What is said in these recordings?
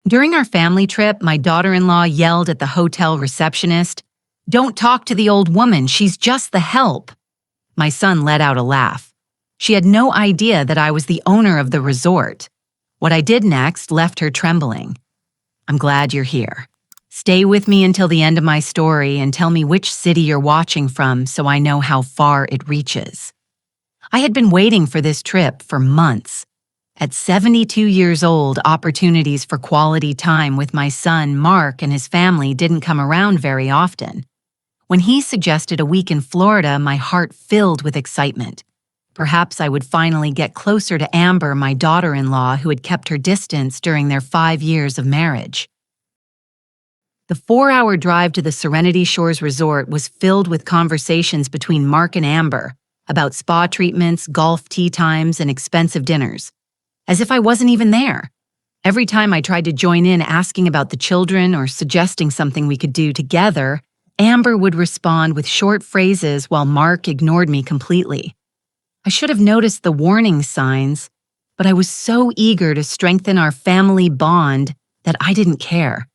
During our family trip, my daughter-in-law yelled at the hotel receptionist, "Don't talk to the old woman, she's just the help." My son let out a laugh. She had no idea that I was the owner of the resort. What I did next left her trembling. "I'm glad you're here. Stay with me until the end of my story and tell me which city you're watching from so I know how far it reaches." I had been waiting for this trip for months. At 72 years old, opportunities for quality time with my son, Mark, and his family didn't come around very often. When he suggested a week in Florida, my heart filled with excitement. Perhaps I would finally get closer to Amber, my daughter-in-law, who had kept her distance during their 5 years of marriage. The 4-hour drive to the Serenity Shores Resort was filled with conversations between Mark and Amber about spa treatments, golf tee times, and expensive dinners. As if I wasn't even there. Every time I tried to join in asking about the children or suggesting something we could do together, Amber would respond with short phrases while Mark ignored me completely. I should have noticed the warning signs, but I was so eager to strengthen our family bond that I didn't care.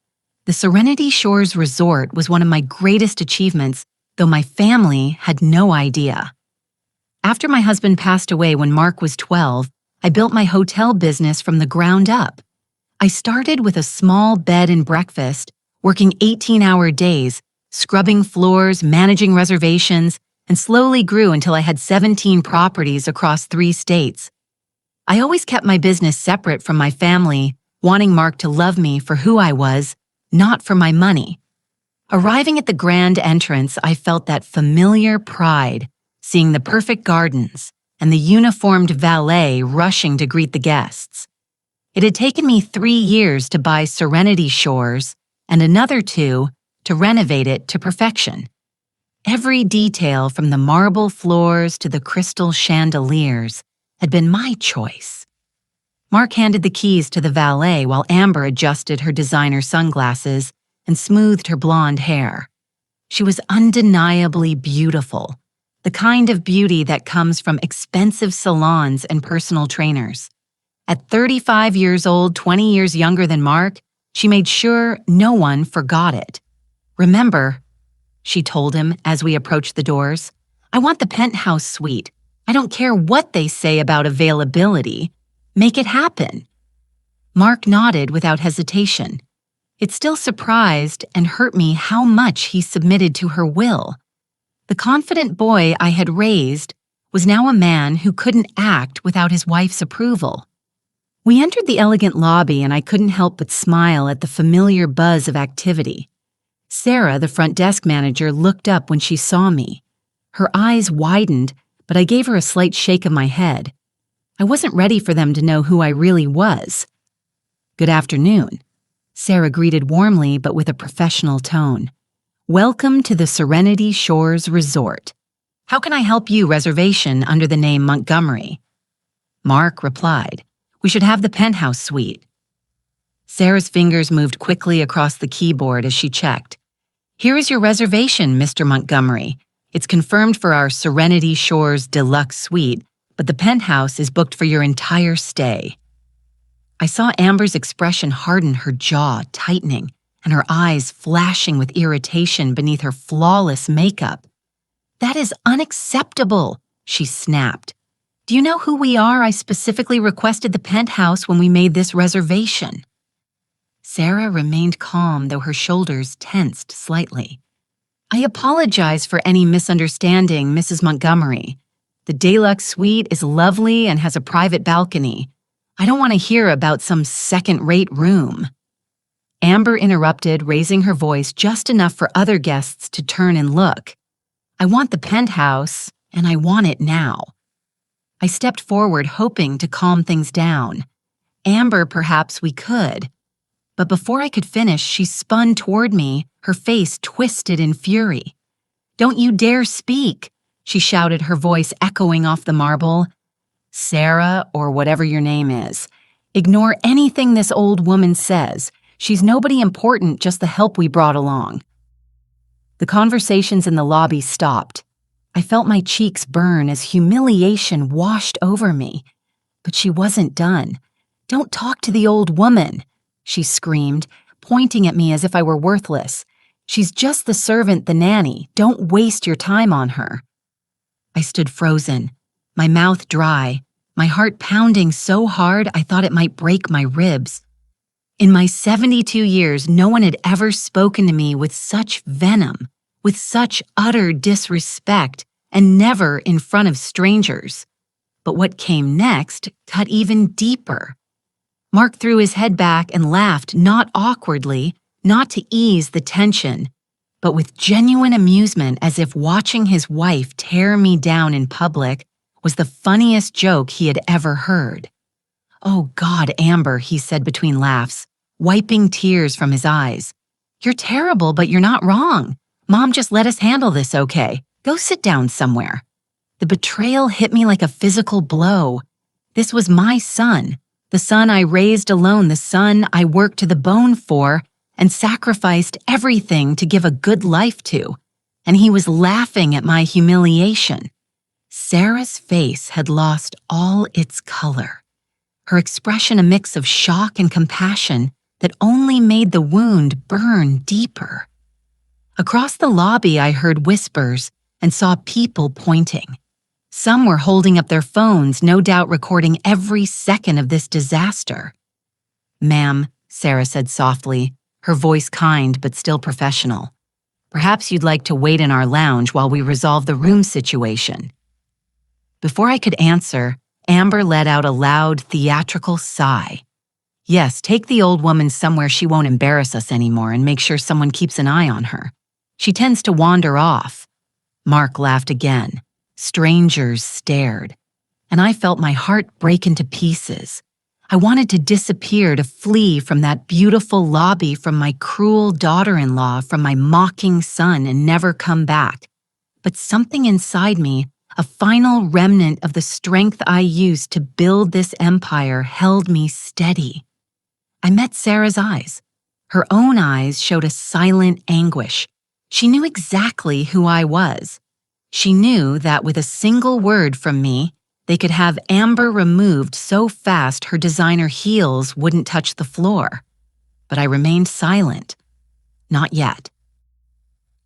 The Serenity Shores Resort was one of my greatest achievements, though my family had no idea. After my husband passed away when Mark was 12, I built my hotel business from the ground up. I started with a small bed and breakfast, working 18-hour days, scrubbing floors, managing reservations, and slowly grew until I had 17 properties across 3 states. I always kept my business separate from my family, wanting Mark to love me for who I was, not for my money. Arriving at the grand entrance, I felt that familiar pride, seeing the perfect gardens, and the uniformed valet rushing to greet the guests. It had taken me 3 years to buy Serenity Shores and another 2 to renovate it to perfection. Every detail from the marble floors to the crystal chandeliers had been my choice. Mark handed the keys to the valet while Amber adjusted her designer sunglasses and smoothed her blonde hair. She was undeniably beautiful. The kind of beauty that comes from expensive salons and personal trainers. At 35 years old, 20 years younger than Mark, she made sure no one forgot it. "Remember," she told him as we approached the doors, "I want the penthouse suite. I don't care what they say about availability. Make it happen." Mark nodded without hesitation. It still surprised and hurt me how much he submitted to her will. The confident boy I had raised was now a man who couldn't act without his wife's approval. We entered the elegant lobby and I couldn't help but smile at the familiar buzz of activity. Sarah, the front desk manager, looked up when she saw me. Her eyes widened, but I gave her a slight shake of my head. I wasn't ready for them to know who I really was. "Good afternoon," Sarah greeted warmly but with a professional tone. "Welcome to the Serenity Shores Resort. How can I help you reservation under the name Montgomery?" Mark replied, "We should have the penthouse suite." Sarah's fingers moved quickly across the keyboard as she checked. "Here is your reservation, Mr. Montgomery. It's confirmed for our Serenity Shores Deluxe Suite, but the penthouse is booked for your entire stay." I saw Amber's expression harden, her jaw tightening, and her eyes flashing with irritation beneath her flawless makeup. "That is unacceptable," she snapped. "Do you know who we are? I specifically requested the penthouse when we made this reservation." Sarah remained calm, though her shoulders tensed slightly. "I apologize for any misunderstanding, Mrs. Montgomery. The deluxe suite is lovely and has a private balcony. I don't want to hear about some second-rate room." Amber interrupted, raising her voice just enough for other guests to turn and look. "I want the penthouse, and I want it now." I stepped forward, hoping to calm things down. "Amber, perhaps we could." But before I could finish, she spun toward me, her face twisted in fury. "Don't you dare speak," she shouted, her voice echoing off the marble. "Sarah, or whatever your name is, ignore anything this old woman says. She's nobody important, just the help we brought along." The conversations in the lobby stopped. I felt my cheeks burn as humiliation washed over me. But she wasn't done. "Don't talk to the old woman." she screamed, pointing at me as if I were worthless. "She's just the servant, the nanny. Don't waste your time on her." I stood frozen, my mouth dry, my heart pounding so hard I thought it might break my ribs. In my 72 years, no one had ever spoken to me with such venom, with such utter disrespect, and never in front of strangers. But what came next cut even deeper. Mark threw his head back and laughed, not awkwardly, not to ease the tension, but with genuine amusement, as if watching his wife tear me down in public was the funniest joke he had ever heard. "Oh God, Amber," he said between laughs, wiping tears from his eyes. "You're terrible, but you're not wrong. Mom just let us handle this, okay? Go sit down somewhere." The betrayal hit me like a physical blow. This was my son, the son I raised alone, the son I worked to the bone for and sacrificed everything to give a good life to, and he was laughing at my humiliation. Sarah's face had lost all its color, her expression a mix of shock and compassion that only made the wound burn deeper. Across the lobby, I heard whispers and saw people pointing. Some were holding up their phones, no doubt recording every second of this disaster. "Ma'am," Sarah said softly, her voice kind but still professional. "Perhaps you'd like to wait in our lounge while we resolve the room situation." Before I could answer, Amber let out a loud, theatrical sigh. "Yes, take the old woman somewhere she won't embarrass us anymore and make sure someone keeps an eye on her. She tends to wander off." Mark laughed again. Strangers stared, and I felt my heart break into pieces. I wanted to disappear, to flee from that beautiful lobby, from my cruel daughter-in-law, from my mocking son, and never come back. But something inside me, a final remnant of the strength I used to build this empire, held me steady. I met Sarah's eyes. Her own eyes showed a silent anguish. She knew exactly who I was. She knew that with a single word from me, they could have Amber removed so fast her designer heels wouldn't touch the floor. But I remained silent. Not yet.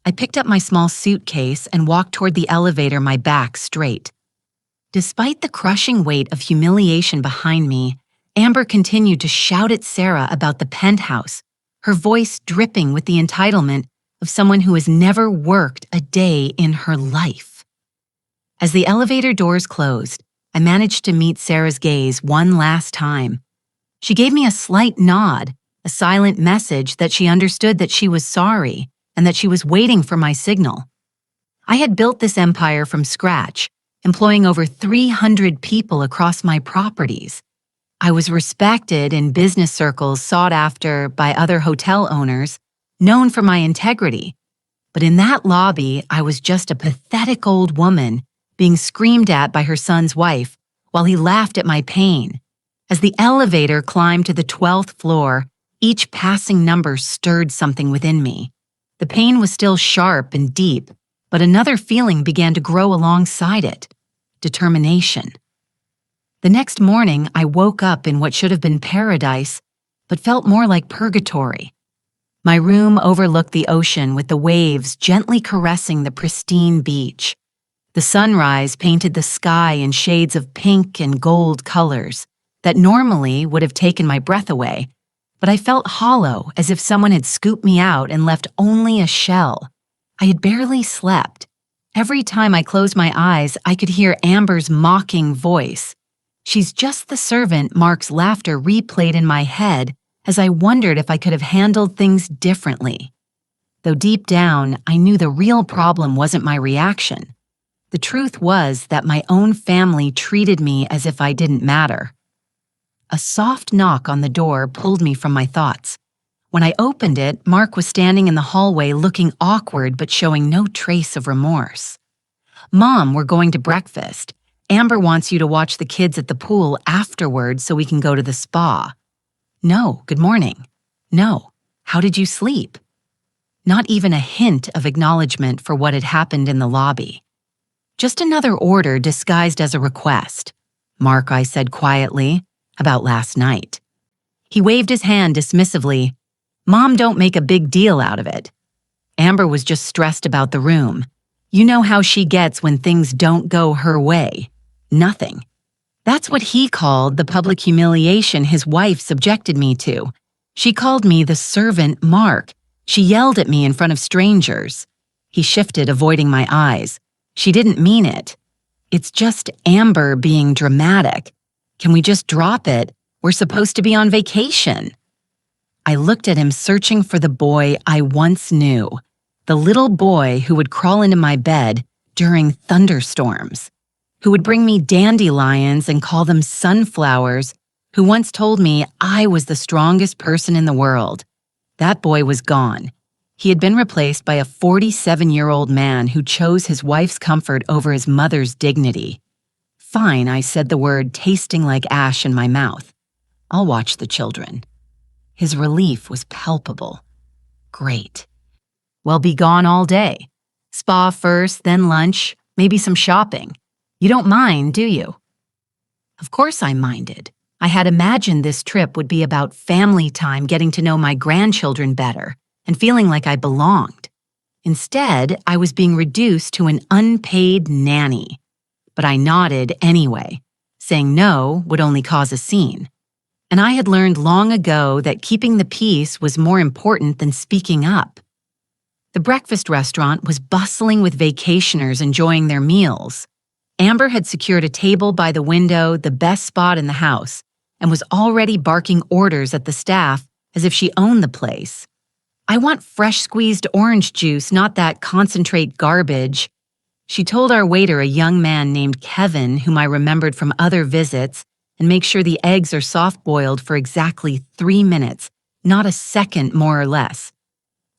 I picked up my small suitcase and walked toward the elevator, my back straight. Despite the crushing weight of humiliation behind me, Amber continued to shout at Sarah about the penthouse, her voice dripping with the entitlement of someone who has never worked a day in her life. As the elevator doors closed, I managed to meet Sarah's gaze one last time. She gave me a slight nod, a silent message that she understood that she was sorry and that she was waiting for my signal. I had built this empire from scratch, employing over 300 people across my properties. I was respected in business circles, sought after by other hotel owners, known for my integrity. But in that lobby, I was just a pathetic old woman being screamed at by her son's wife while he laughed at my pain. As the elevator climbed to the 12th floor, each passing number stirred something within me. The pain was still sharp and deep, but another feeling began to grow alongside it: determination. The next morning, I woke up in what should have been paradise, but felt more like purgatory. My room overlooked the ocean with the waves gently caressing the pristine beach. The sunrise painted the sky in shades of pink and gold colors that normally would have taken my breath away, but I felt hollow, as if someone had scooped me out and left only a shell. I had barely slept. Every time I closed my eyes, I could hear Amber's mocking voice. "She's just the servant," Mark's laughter replayed in my head as I wondered if I could have handled things differently. Though deep down, I knew the real problem wasn't my reaction. The truth was that my own family treated me as if I didn't matter. A soft knock on the door pulled me from my thoughts. When I opened it, Mark was standing in the hallway looking awkward but showing no trace of remorse. "Mom, we're going to breakfast. Amber wants you to watch the kids at the pool afterwards so we can go to the spa." "No, good morning." "No, how did you sleep?" Not even a hint of acknowledgement for what had happened in the lobby. "Just another order disguised as a request." "Mark," I said quietly, "about last night." He waved his hand dismissively. Mom don't make a big deal out of it. Amber was just stressed about the room. You know how she gets when things don't go her way. Nothing. That's what he called the public humiliation his wife subjected me to. She called me the servant Mark. She yelled at me in front of strangers. He shifted, avoiding my eyes. She didn't mean it. It's just Amber being dramatic. Can we just drop it? We're supposed to be on vacation. I looked at him, searching for the boy I once knew. The little boy who would crawl into my bed during thunderstorms, who would bring me dandelions and call them sunflowers, who once told me I was the strongest person in the world. That boy was gone. He had been replaced by a 47-year-old man who chose his wife's comfort over his mother's dignity. Fine, I said the word, tasting like ash in my mouth. I'll watch the children. His relief was palpable. Great. Well, be gone all day. Spa first, then lunch, maybe some shopping. You don't mind, do you? Of course I minded. I had imagined this trip would be about family time, getting to know my grandchildren better, and feeling like I belonged. Instead, I was being reduced to an unpaid nanny. But I nodded anyway. Saying no would only cause a scene. And I had learned long ago that keeping the peace was more important than speaking up. The breakfast restaurant was bustling with vacationers enjoying their meals. Amber had secured a table by the window, the best spot in the house, and was already barking orders at the staff as if she owned the place. I want fresh squeezed orange juice, not that concentrate garbage. She told our waiter, a young man named Kevin, whom I remembered from other visits, and make sure the eggs are soft-boiled for exactly 3 minutes, not a second more or less.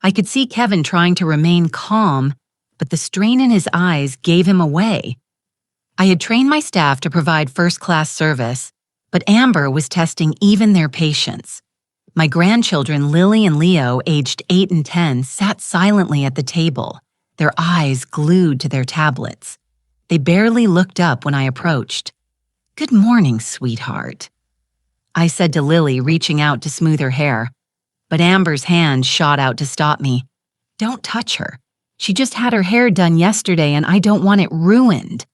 I could see Kevin trying to remain calm, but the strain in his eyes gave him away. I had trained my staff to provide first-class service, but Amber was testing even their patience. My grandchildren, Lily and Leo, aged 8 and 10, sat silently at the table, their eyes glued to their tablets. They barely looked up when I approached. "Good morning, sweetheart," I said to Lily, reaching out to smooth her hair. But Amber's hand shot out to stop me. "Don't touch her. She just had her hair done yesterday and I don't want it ruined."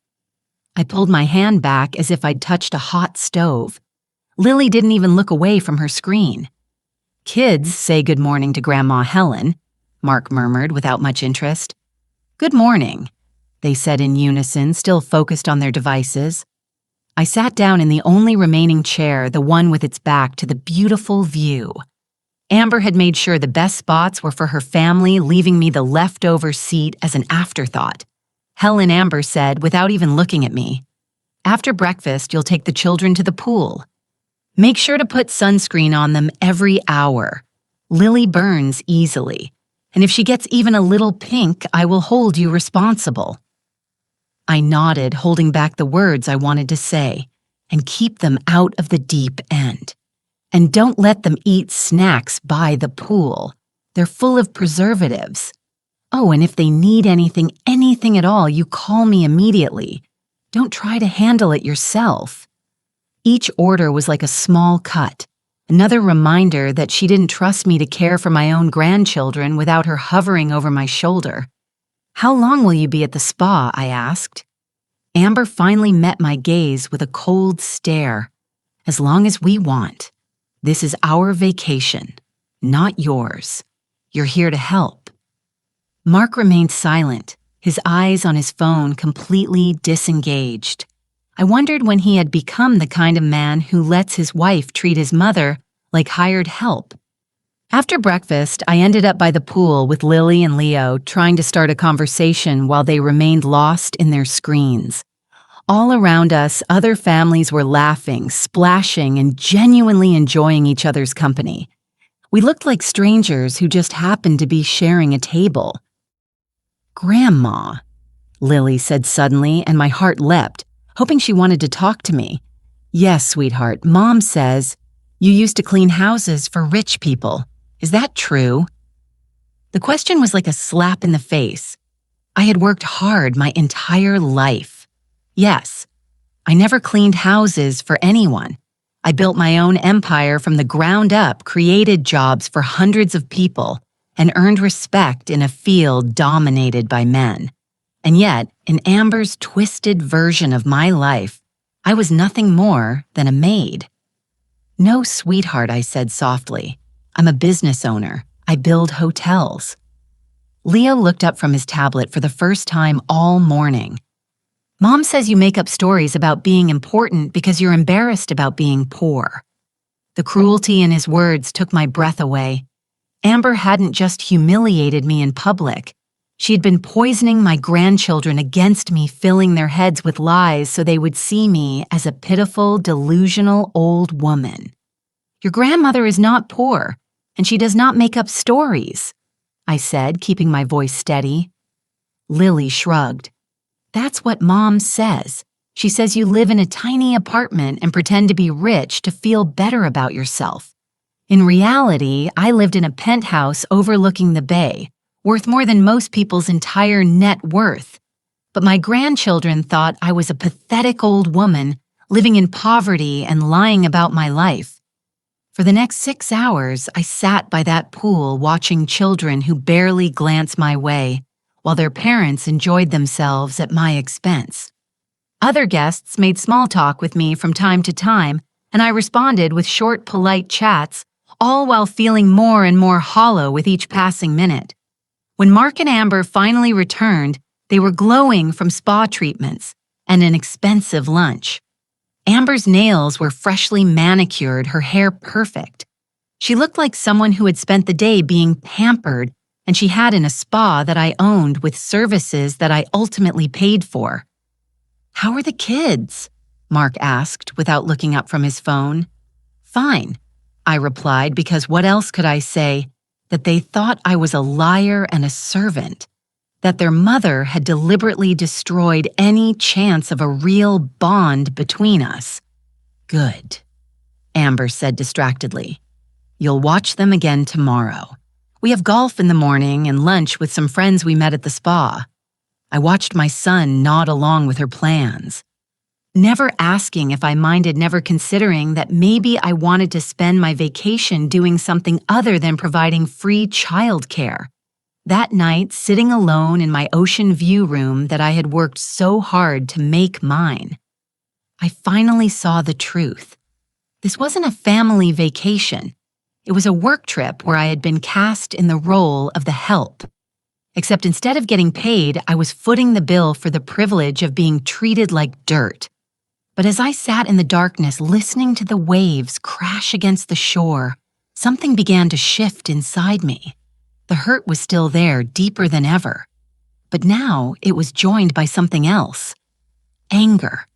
I pulled my hand back as if I'd touched a hot stove. Lily didn't even look away from her screen. "Kids say good morning to Grandma Helen," Mark murmured without much interest. "Good morning," they said in unison, still focused on their devices. I sat down in the only remaining chair, the one with its back to the beautiful view. Amber had made sure the best spots were for her family, leaving me the leftover seat as an afterthought. Helen, Amber said, without even looking at me, "After breakfast, you'll take the children to the pool. Make sure to put sunscreen on them every hour. Lily burns easily, and if she gets even a little pink, I will hold you responsible." I nodded, holding back the words I wanted to say, "And keep them out of the deep end. And don't let them eat snacks by the pool. They're full of preservatives. Oh, and if they need anything at all, you call me immediately. Don't try to handle it yourself." Each order was like a small cut, another reminder that she didn't trust me to care for my own grandchildren without her hovering over my shoulder. "How long will you be at the spa?" I asked. Amber finally met my gaze with a cold stare. "As long as we want. This is our vacation, not yours. You're here to help." Mark remained silent, his eyes on his phone completely disengaged. I wondered when he had become the kind of man who lets his wife treat his mother like hired help. After breakfast, I ended up by the pool with Lily and Leo, trying to start a conversation while they remained lost in their screens. All around us, other families were laughing, splashing, and genuinely enjoying each other's company. We looked like strangers who just happened to be sharing a table. "Grandma," Lily said suddenly, and my heart leapt, hoping she wanted to talk to me. "Yes, sweetheart, Mom says you used to clean houses for rich people. Is that true?" The question was like a slap in the face. I had worked hard my entire life. Yes, I never cleaned houses for anyone. I built my own empire from the ground up, created jobs for hundreds of people, and earned respect in a field dominated by men. And yet, in Amber's twisted version of my life, I was nothing more than a maid. "No, sweetheart," I said softly. "I'm a business owner. I build hotels." Leo looked up from his tablet for the first time all morning. "Mom says you make up stories about being important because you're embarrassed about being poor." The cruelty in his words took my breath away. Amber hadn't just humiliated me in public. She had been poisoning my grandchildren against me, filling their heads with lies so they would see me as a pitiful, delusional old woman. "Your grandmother is not poor, and she does not make up stories," I said, keeping my voice steady. Lily shrugged. "That's what Mom says. She says you live in a tiny apartment and pretend to be rich to feel better about yourself. In reality, I lived in a penthouse overlooking the bay, worth more than most people's entire net worth. But my grandchildren thought I was a pathetic old woman living in poverty and lying about my life." For the next 6 hours, I sat by that pool watching children who barely glanced my way, while their parents enjoyed themselves at my expense. Other guests made small talk with me from time to time, and I responded with short, polite chats, all while feeling more and more hollow with each passing minute. When Mark and Amber finally returned, they were glowing from spa treatments and an expensive lunch. Amber's nails were freshly manicured, her hair perfect. She looked like someone who had spent the day being pampered, and she had in a spa that I owned with services that I ultimately paid for. "How are the kids?" Mark asked without looking up from his phone. "Fine," I replied, because what else could I say? That they thought I was a liar and a servant. That their mother had deliberately destroyed any chance of a real bond between us. "Good," Amber said distractedly. "You'll watch them again tomorrow. We have golf in the morning and lunch with some friends we met at the spa." I watched my son nod along with her plans. Never asking if I minded, never considering that maybe I wanted to spend my vacation doing something other than providing free childcare. That night, sitting alone in my ocean view room that I had worked so hard to make mine, I finally saw the truth. This wasn't a family vacation. It was a work trip where I had been cast in the role of the help. Except instead of getting paid, I was footing the bill for the privilege of being treated like dirt. But as I sat in the darkness listening to the waves crash against the shore, something began to shift inside me. The hurt was still there, deeper than ever. But now it was joined by something else. Anger.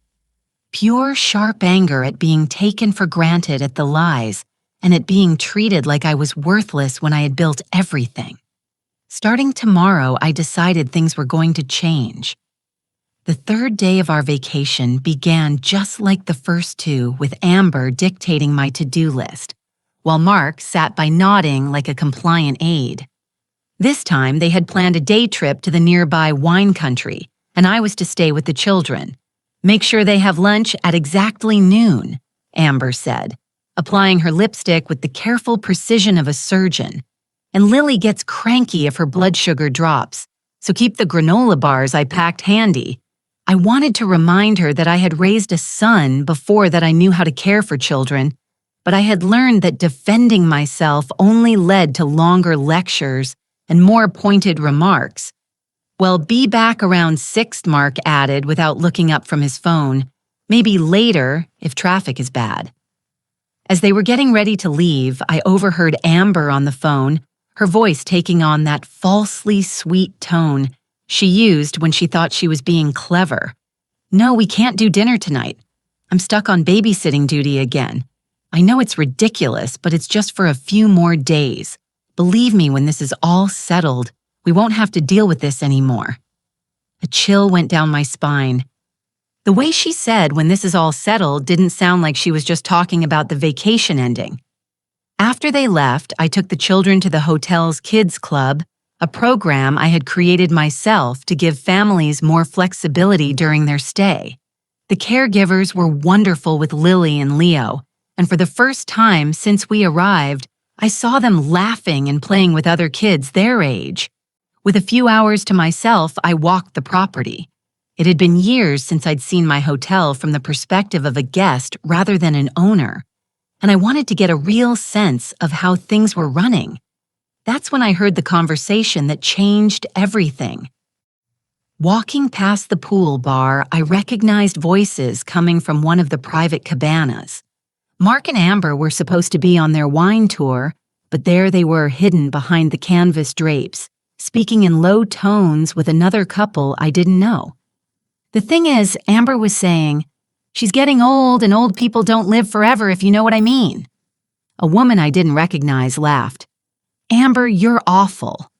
Pure, sharp anger at being taken for granted at the lies and at being treated like I was worthless when I had built everything. Starting tomorrow, I decided things were going to change. The third day of our vacation began just like the first two, with Amber dictating my to-do list, while Mark sat by nodding like a compliant aide. This time, they had planned a day trip to the nearby wine country, and I was to stay with the children. "Make sure they have lunch at exactly noon," Amber said, applying her lipstick with the careful precision of a surgeon. "And Lily gets cranky if her blood sugar drops, so keep the granola bars I packed handy." I wanted to remind her that I had raised a son before that I knew how to care for children, but I had learned that defending myself only led to longer lectures and more pointed remarks. "Well, be back around 6, Mark added without looking up from his phone. "Maybe later, if traffic is bad." As they were getting ready to leave, I overheard Amber on the phone, her voice taking on that falsely sweet tone she used when she thought she was being clever. "No, we can't do dinner tonight. I'm stuck on babysitting duty again. I know it's ridiculous, but it's just for a few more days. Believe me, when this is all settled, we won't have to deal with this anymore." A chill went down my spine. The way she said "when this is all settled" didn't sound like she was just talking about the vacation ending. After they left, I took the children to the hotel's kids club, a program I had created myself to give families more flexibility during their stay. The caregivers were wonderful with Lily and Leo, and for the first time since we arrived, I saw them laughing and playing with other kids their age. With a few hours to myself, I walked the property. It had been years since I'd seen my hotel from the perspective of a guest rather than an owner, and I wanted to get a real sense of how things were running. That's when I heard the conversation that changed everything. Walking past the pool bar, I recognized voices coming from one of the private cabanas. Mark and Amber were supposed to be on their wine tour, but there they were hidden behind the canvas drapes, speaking in low tones with another couple I didn't know. The thing is, Amber was saying, "She's getting old and old people don't live forever, if you know what I mean." A woman I didn't recognize laughed. "Amber, you're awful."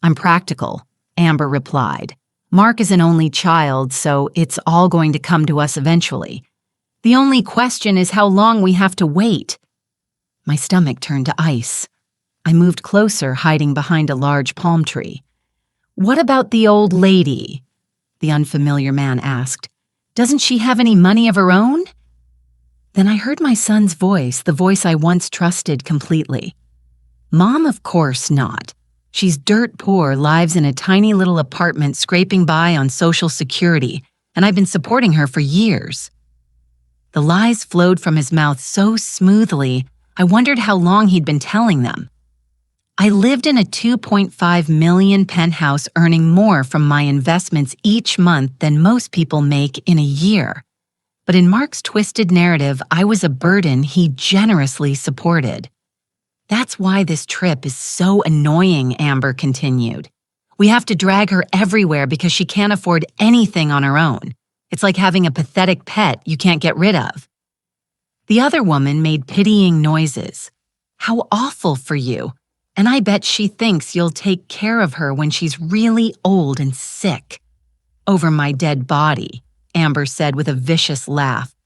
"I'm practical," Amber replied. "Mark is an only child, so it's all going to come to us eventually. The only question is how long we have to wait." My stomach turned to ice. I moved closer, hiding behind a large palm tree. "What about the old lady?" the unfamiliar man asked. "Doesn't she have any money of her own?" Then I heard my son's voice, the voice I once trusted completely. "Mom, of course not. She's dirt poor, lives in a tiny little apartment scraping by on Social Security, and I've been supporting her for years." The lies flowed from his mouth so smoothly, I wondered how long he'd been telling them. I lived in a $2.5 million penthouse, earning more from my investments each month than most people make in a year. But in Mark's twisted narrative, I was a burden he generously supported. "That's why this trip is so annoying," Amber continued. "We have to drag her everywhere because she can't afford anything on her own. It's like having a pathetic pet you can't get rid of." The other woman made pitying noises. "How awful for you. And I bet she thinks you'll take care of her when she's really old and sick." "Over my dead body," Amber said with a vicious laugh.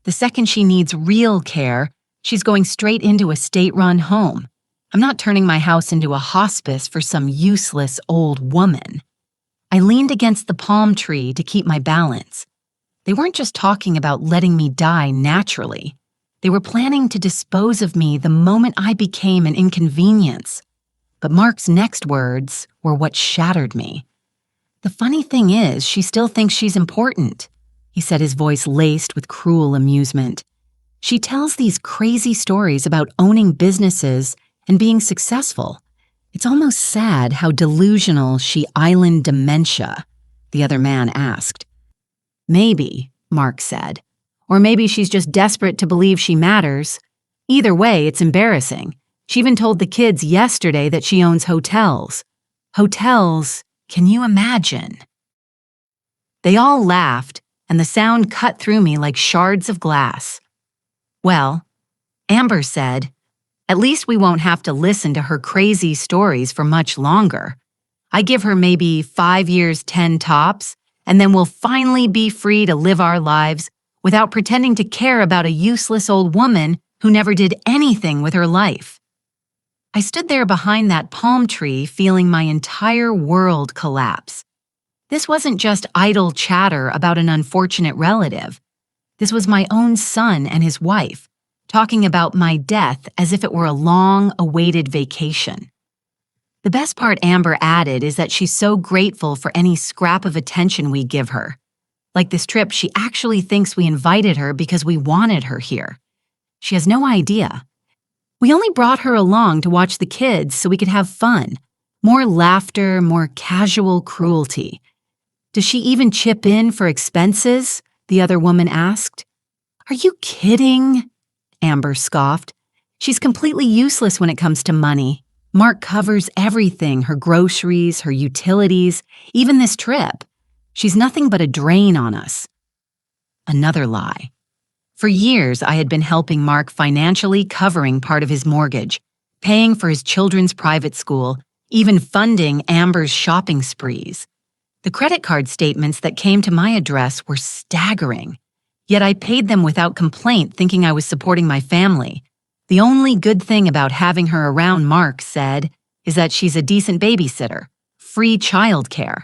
"The second she needs real care, she's going straight into a state-run home. I'm not turning my house into a hospice for some useless old woman." I leaned against the palm tree to keep my balance. They weren't just talking about letting me die naturally. They were planning to dispose of me the moment I became an inconvenience. But Mark's next words were what shattered me. "The funny thing is, she still thinks she's important," he said, his voice laced with cruel amusement. "She tells these crazy stories about owning businesses and being successful. It's almost sad how delusional she island dementia," the other man asked. "Maybe," Mark said. "Or maybe she's just desperate to believe she matters. Either way, it's embarrassing. She even told the kids yesterday that she owns hotels. Hotels, can you imagine?" They all laughed, and the sound cut through me like shards of glass. "Well," Amber said, "at least we won't have to listen to her crazy stories for much longer. I give her maybe 5 years, 10 tops, and then we'll finally be free to live our lives without pretending to care about a useless old woman who never did anything with her life." I stood there behind that palm tree, feeling my entire world collapse. This wasn't just idle chatter about an unfortunate relative. This was my own son and his wife, talking about my death as if it were a long-awaited vacation. The best part Amber added is that she's so grateful for any scrap of attention we give her. Like this trip, she actually thinks we invited her because we wanted her here. She has no idea. We only brought her along to watch the kids so we could have fun. More laughter, more casual cruelty. "Does she even chip in for expenses?" the other woman asked. "Are you kidding?" Amber scoffed. "She's completely useless when it comes to money. Mark covers everything, her groceries, her utilities, even this trip. She's nothing but a drain on us." Another lie. For years, I had been helping Mark financially, covering part of his mortgage, paying for his children's private school, even funding Amber's shopping sprees. The credit card statements that came to my address were staggering. Yet I paid them without complaint, thinking I was supporting my family. The only good thing about having her around, Mark said, is that she's a decent babysitter, free childcare.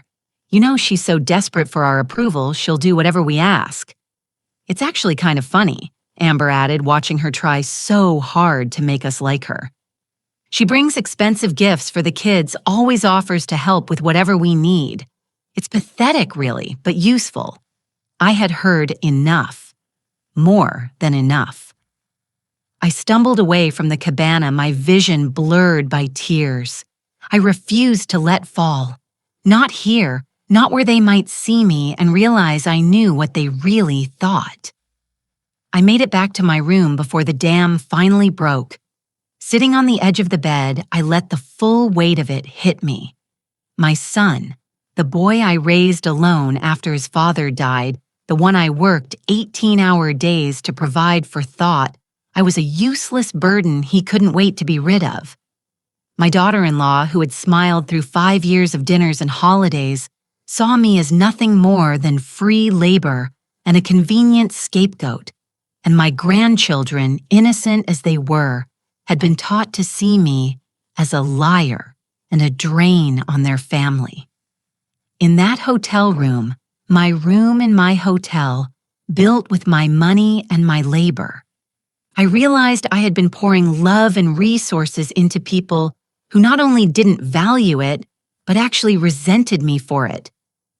"You know, she's so desperate for our approval, she'll do whatever we ask." It's actually kind of funny. Amber added, watching her try so hard to make us like her. She brings expensive gifts for the kids, always offers to help with whatever we need. It's pathetic, really, but useful. I had heard enough. More than enough. I stumbled away from the cabana, my vision blurred by tears. I refused to let fall. Not here, not where they might see me and realize I knew what they really thought. I made it back to my room before the dam finally broke. Sitting on the edge of the bed, I let the full weight of it hit me. My son, the boy I raised alone after his father died, the one I worked 18-hour days to provide for, thought I was a useless burden he couldn't wait to be rid of. My daughter-in-law, who had smiled through 5 years of dinners and holidays, saw me as nothing more than free labor and a convenient scapegoat, and my grandchildren, innocent as they were, had been taught to see me as a liar and a drain on their family. In that hotel room, my room in my hotel, built with my money and my labor, I realized I had been pouring love and resources into people who not only didn't value it, but actually resented me for it.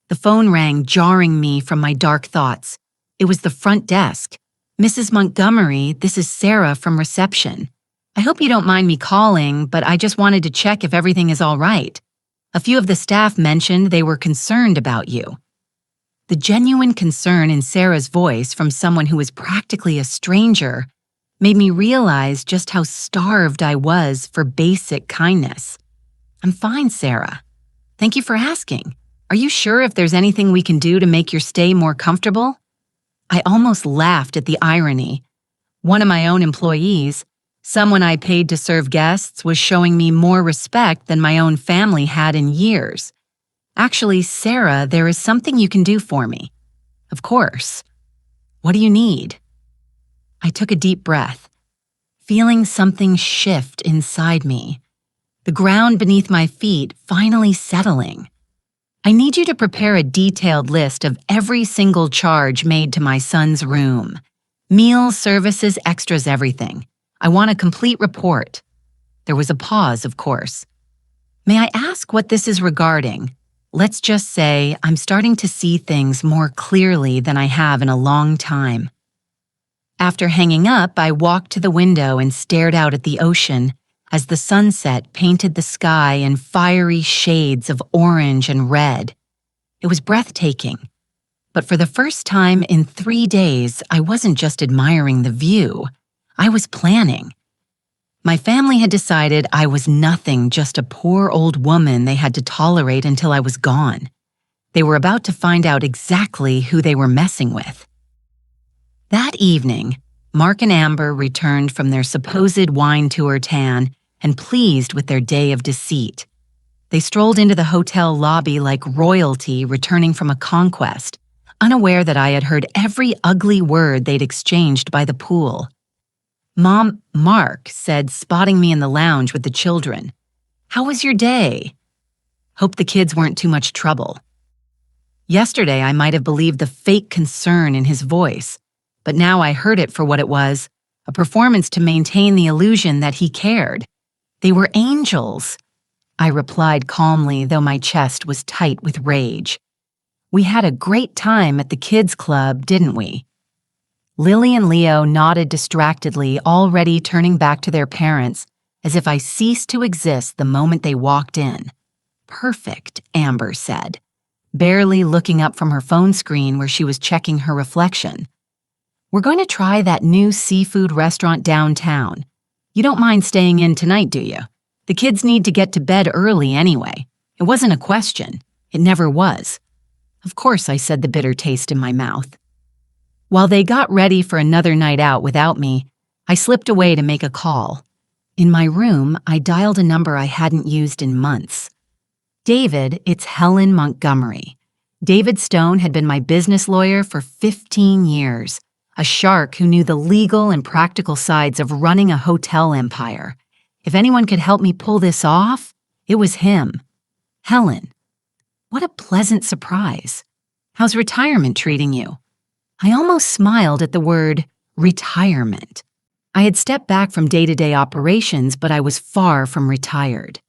The phone rang, jarring me from my dark thoughts. It was the front desk. "Mrs. Montgomery, this is Sarah from reception. I hope you don't mind me calling, but I just wanted to check if everything is all right. A few of the staff mentioned they were concerned about you." The genuine concern in Sarah's voice from someone who was practically a stranger made me realize just how starved I was for basic kindness. "I'm fine, Sarah. Thank you for asking. Are you sure if there's anything we can do to make your stay more comfortable?" I almost laughed at the irony. One of my own employees, someone I paid to serve guests, was showing me more respect than my own family had in years. "Actually, Sarah, there is something you can do for me." "Of course. What do you need?" I took a deep breath, feeling something shift inside me, the ground beneath my feet finally settling. "I need you to prepare a detailed list of every single charge made to my son's room. Meals, services, extras, everything. I want a complete report." There was a pause, of course. "May I ask what this is regarding?" Let's just say I'm starting to see things more clearly than I have in a long time. After hanging up, I walked to the window and stared out at the ocean as the sunset painted the sky in fiery shades of orange and red. It was breathtaking. But for the first time in 3 days, I wasn't just admiring the view. I was planning. My family had decided I was nothing, just a poor old woman they had to tolerate until I was gone. They were about to find out exactly who they were messing with. That evening, Mark and Amber returned from their supposed wine tour tan and pleased with their day of deceit. They strolled into the hotel lobby like royalty returning from a conquest, unaware that I had heard every ugly word they'd exchanged by the pool. "Mom," Mark said, spotting me in the lounge with the children. "How was your day?" "Hope the kids weren't too much trouble." Yesterday, I might have believed the fake concern in his voice, but now I heard it for what it was, a performance to maintain the illusion that he cared. "They were angels," I replied calmly, though my chest was tight with rage. "We had a great time at the kids' club, didn't we?" Lily and Leo nodded distractedly, already turning back to their parents, as if I ceased to exist the moment they walked in. "Perfect," Amber said, barely looking up from her phone screen where she was checking her reflection. "We're going to try that new seafood restaurant downtown. You don't mind staying in tonight, do you? The kids need to get to bed early anyway. It wasn't a question. It never was." "Of course," I said, the bitter taste in my mouth. While they got ready for another night out without me, I slipped away to make a call. In my room, I dialed a number I hadn't used in months. "David, it's Helen Montgomery." David Stone had been my business lawyer for 15 years, a shark who knew the legal and practical sides of running a hotel empire. If anyone could help me pull this off, it was him. "Helen, what a pleasant surprise. How's retirement treating you?" I almost smiled at the word retirement. I had stepped back from day-to-day operations, but I was far from retired.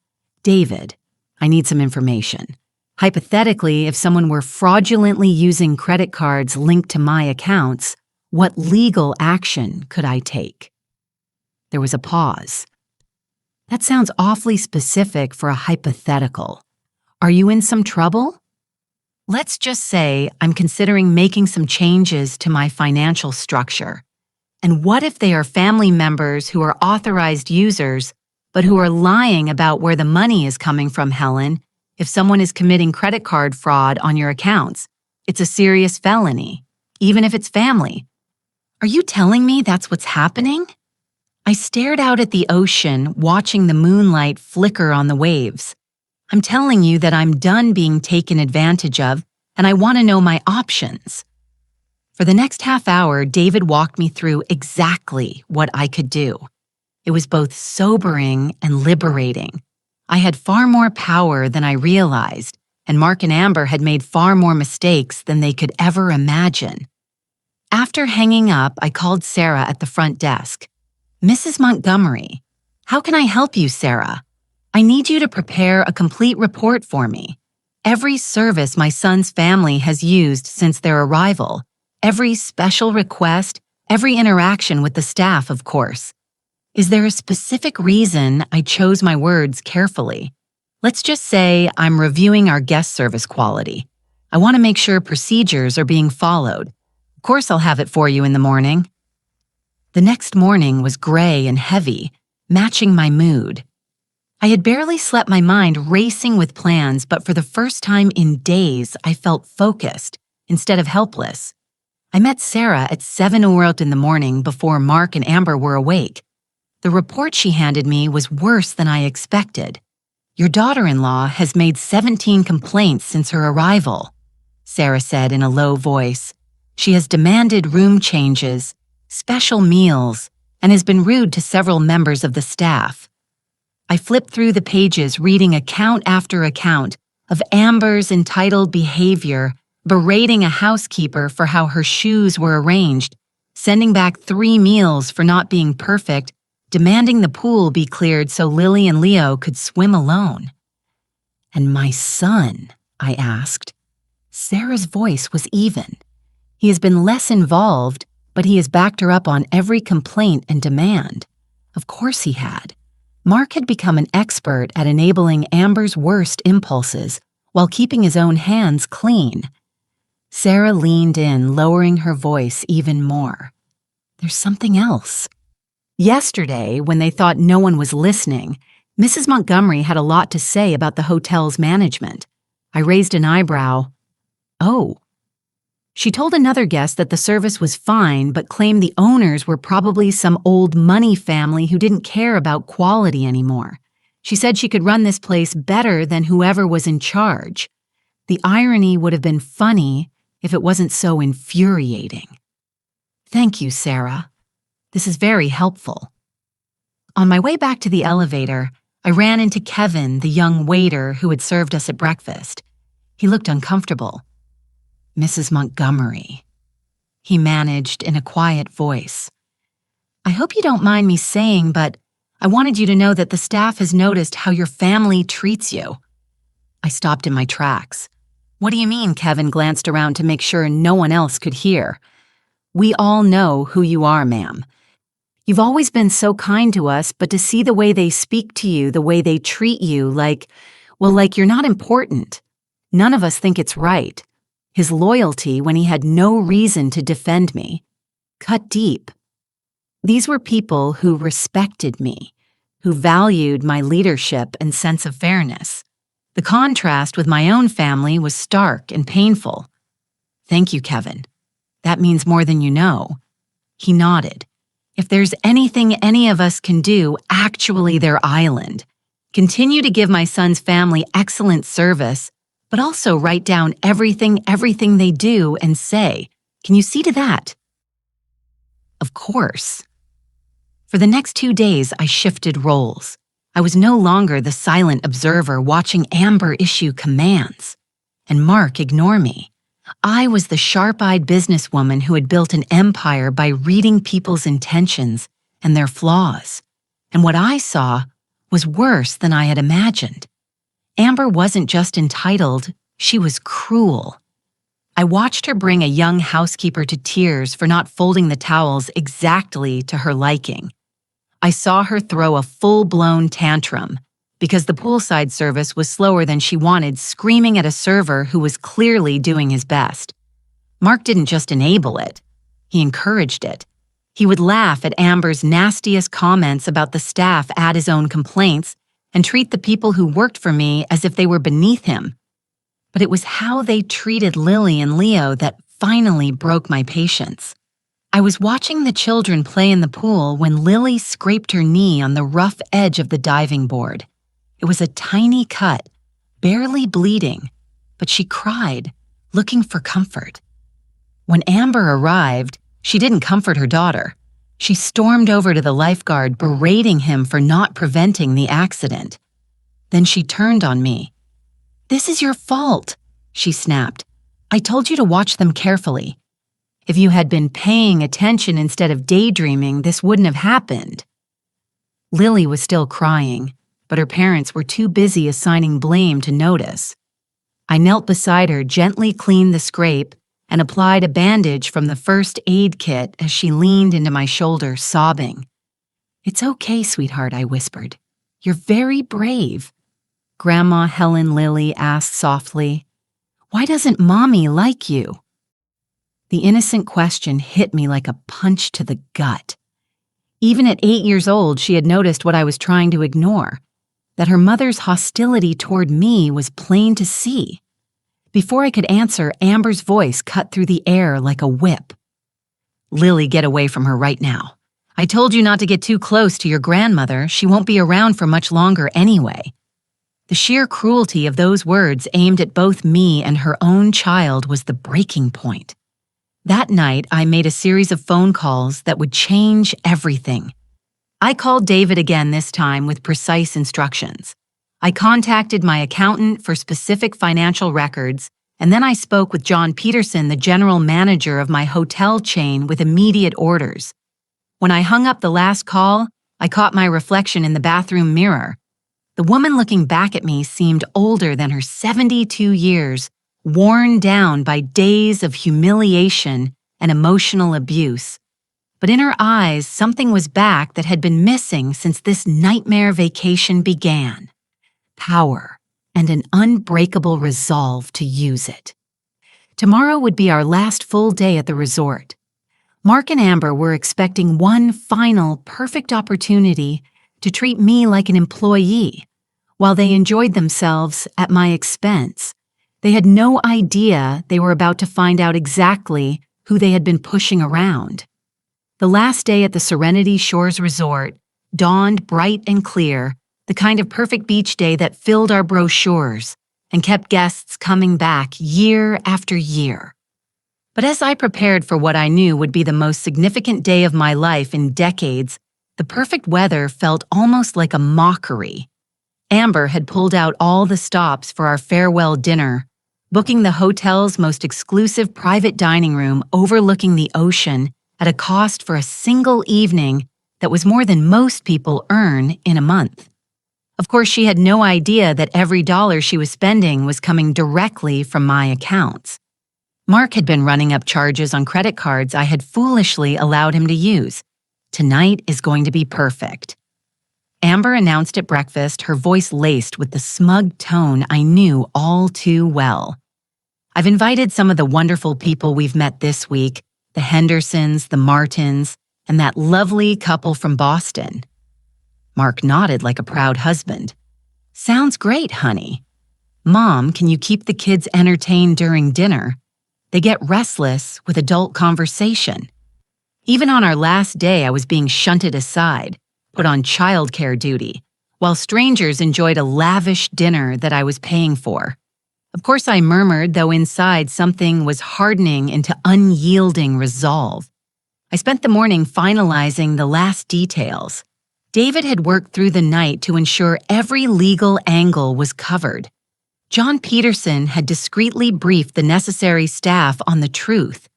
David, I need some information. Hypothetically, if someone were fraudulently using credit cards linked to my accounts, what legal action could I take? There was a pause. That sounds awfully specific for a hypothetical. Are you in some trouble? Let's just say I'm considering making some changes to my financial structure. And what if they are family members who are authorized users, but who are lying about where the money is coming from, Helen? If someone is committing credit card fraud on your accounts, it's a serious felony, even if it's family. Are you telling me that's what's happening? I stared out at the ocean, watching the moonlight flicker on the waves. I'm telling you that I'm done being taken advantage of, and I want to know my options. For the next half hour, David walked me through exactly what I could do. It was both sobering and liberating. I had far more power than I realized, and Mark and Amber had made far more mistakes than they could ever imagine. After hanging up, I called Sarah at the front desk. Mrs. Montgomery, how can I help you, Sarah? I need you to prepare a complete report for me. Every service my son's family has used since their arrival, every special request, every interaction with the staff, of course. Is there a specific reason I chose my words carefully? Let's just say I'm reviewing our guest service quality. I want to make sure procedures are being followed. Of course, I'll have it for you in the morning. The next morning was gray and heavy, matching my mood. I had barely slept, my mind racing with plans, but for the first time in days, I felt focused instead of helpless. I met Sarah at 7:00 in the morning before Mark and Amber were awake. The report she handed me was worse than I expected. Your daughter-in-law has made 17 complaints since her arrival, Sarah said in a low voice. She has demanded room changes, special meals, and has been rude to several members of the staff. I flipped through the pages, reading account after account of Amber's entitled behavior, berating a housekeeper for how her shoes were arranged, sending back 3 meals for not being perfect, demanding the pool be cleared so Lily and Leo could swim alone. And my son, I asked. Sarah's voice was even. He has been less involved, but he has backed her up on every complaint and demand. Of course he had. Mark had become an expert at enabling Amber's worst impulses while keeping his own hands clean. Sarah leaned in, lowering her voice even more. There's something else. Yesterday, when they thought no one was listening, Mrs. Montgomery had a lot to say about the hotel's management. I raised an eyebrow. Oh. She told another guest that the service was fine, but claimed the owners were probably some old money family who didn't care about quality anymore. She said she could run this place better than whoever was in charge. The irony would have been funny if it wasn't so infuriating. Thank you, Sarah. This is very helpful. On my way back to the elevator, I ran into Kevin, the young waiter who had served us at breakfast. He looked uncomfortable. Mrs. Montgomery, he managed in a quiet voice. I hope you don't mind me saying, but I wanted you to know that the staff has noticed how your family treats you. I stopped in my tracks. What do you mean? Kevin glanced around to make sure no one else could hear. We all know who you are, ma'am. You've always been so kind to us, but to see the way they speak to you, the way they treat you, like you're not important. None of us think it's right. His loyalty when he had no reason to defend me. Cut deep. These were people who respected me, who valued my leadership and sense of fairness. The contrast with my own family was stark and painful. Thank you, Kevin. That means more than you know. He nodded. If there's anything any of us can do, actually their island. Continue to give my son's family excellent service, but also write down everything they do and say. Can you see to that? Of course. For the next 2 days, I shifted roles. I was no longer the silent observer watching Amber issue commands, and Mark ignore me. I was the sharp-eyed businesswoman who had built an empire by reading people's intentions and their flaws. And what I saw was worse than I had imagined. Amber wasn't just entitled, she was cruel. I watched her bring a young housekeeper to tears for not folding the towels exactly to her liking. I saw her throw a full-blown tantrum because the poolside service was slower than she wanted, screaming at a server who was clearly doing his best. Mark didn't just enable it, he encouraged it. He would laugh at Amber's nastiest comments about the staff, add his own complaints, and treat the people who worked for me as if they were beneath him. But it was how they treated Lily and Leo that finally broke my patience. I was watching the children play in the pool when Lily scraped her knee on the rough edge of the diving board. It was a tiny cut, barely bleeding, but she cried, looking for comfort. When Amber arrived, she didn't comfort her daughter. She stormed over to the lifeguard, berating him for not preventing the accident. Then she turned on me. "This is your fault," she snapped. "I told you to watch them carefully. If you had been paying attention instead of daydreaming, this wouldn't have happened." Lily was still crying, but her parents were too busy assigning blame to notice. I knelt beside her, gently cleaned the scrape, and applied a bandage from the first aid kit as she leaned into my shoulder, sobbing. "It's okay, sweetheart," I whispered. "You're very brave." Grandma Helen Lily asked softly, "Why doesn't Mommy like you?" The innocent question hit me like a punch to the gut. Even at 8 years old, she had noticed what I was trying to ignore, that her mother's hostility toward me was plain to see. Before I could answer, Amber's voice cut through the air like a whip. "Lily, get away from her right now. I told you not to get too close to your grandmother. She won't be around for much longer anyway." The sheer cruelty of those words aimed at both me and her own child was the breaking point. That night, I made a series of phone calls that would change everything. I called David again this time with precise instructions. I contacted my accountant for specific financial records, and then I spoke with John Peterson, the general manager of my hotel chain, with immediate orders. When I hung up the last call, I caught my reflection in the bathroom mirror. The woman looking back at me seemed older than her 72 years, worn down by days of humiliation and emotional abuse. But in her eyes, something was back that had been missing since this nightmare vacation began. Power and an unbreakable resolve to use it. Tomorrow would be our last full day at the resort. Mark and Amber were expecting one final perfect opportunity to treat me like an employee, while they enjoyed themselves at my expense. They had no idea they were about to find out exactly who they had been pushing around. The last day at the Serenity Shores Resort dawned bright and clear, the kind of perfect beach day that filled our brochures and kept guests coming back year after year. But as I prepared for what I knew would be the most significant day of my life in decades, the perfect weather felt almost like a mockery. Amber had pulled out all the stops for our farewell dinner, booking the hotel's most exclusive private dining room overlooking the ocean at a cost for a single evening that was more than most people earn in a month. Of course, she had no idea that every dollar she was spending was coming directly from my accounts. Mark had been running up charges on credit cards I had foolishly allowed him to use. Tonight is going to be perfect. Amber announced at breakfast, her voice laced with the smug tone I knew all too well. "I've invited some of the wonderful people we've met this week, the Hendersons, the Martins, and that lovely couple from Boston." Mark nodded like a proud husband. "Sounds great, honey. Mom, can you keep the kids entertained during dinner? They get restless with adult conversation." Even on our last day, I was being shunted aside, put on childcare duty, while strangers enjoyed a lavish dinner that I was paying for. Of course, I murmured, though inside something was hardening into unyielding resolve. I spent the morning finalizing the last details. David had worked through the night to ensure every legal angle was covered. John Peterson had discreetly briefed the necessary staff on the truth.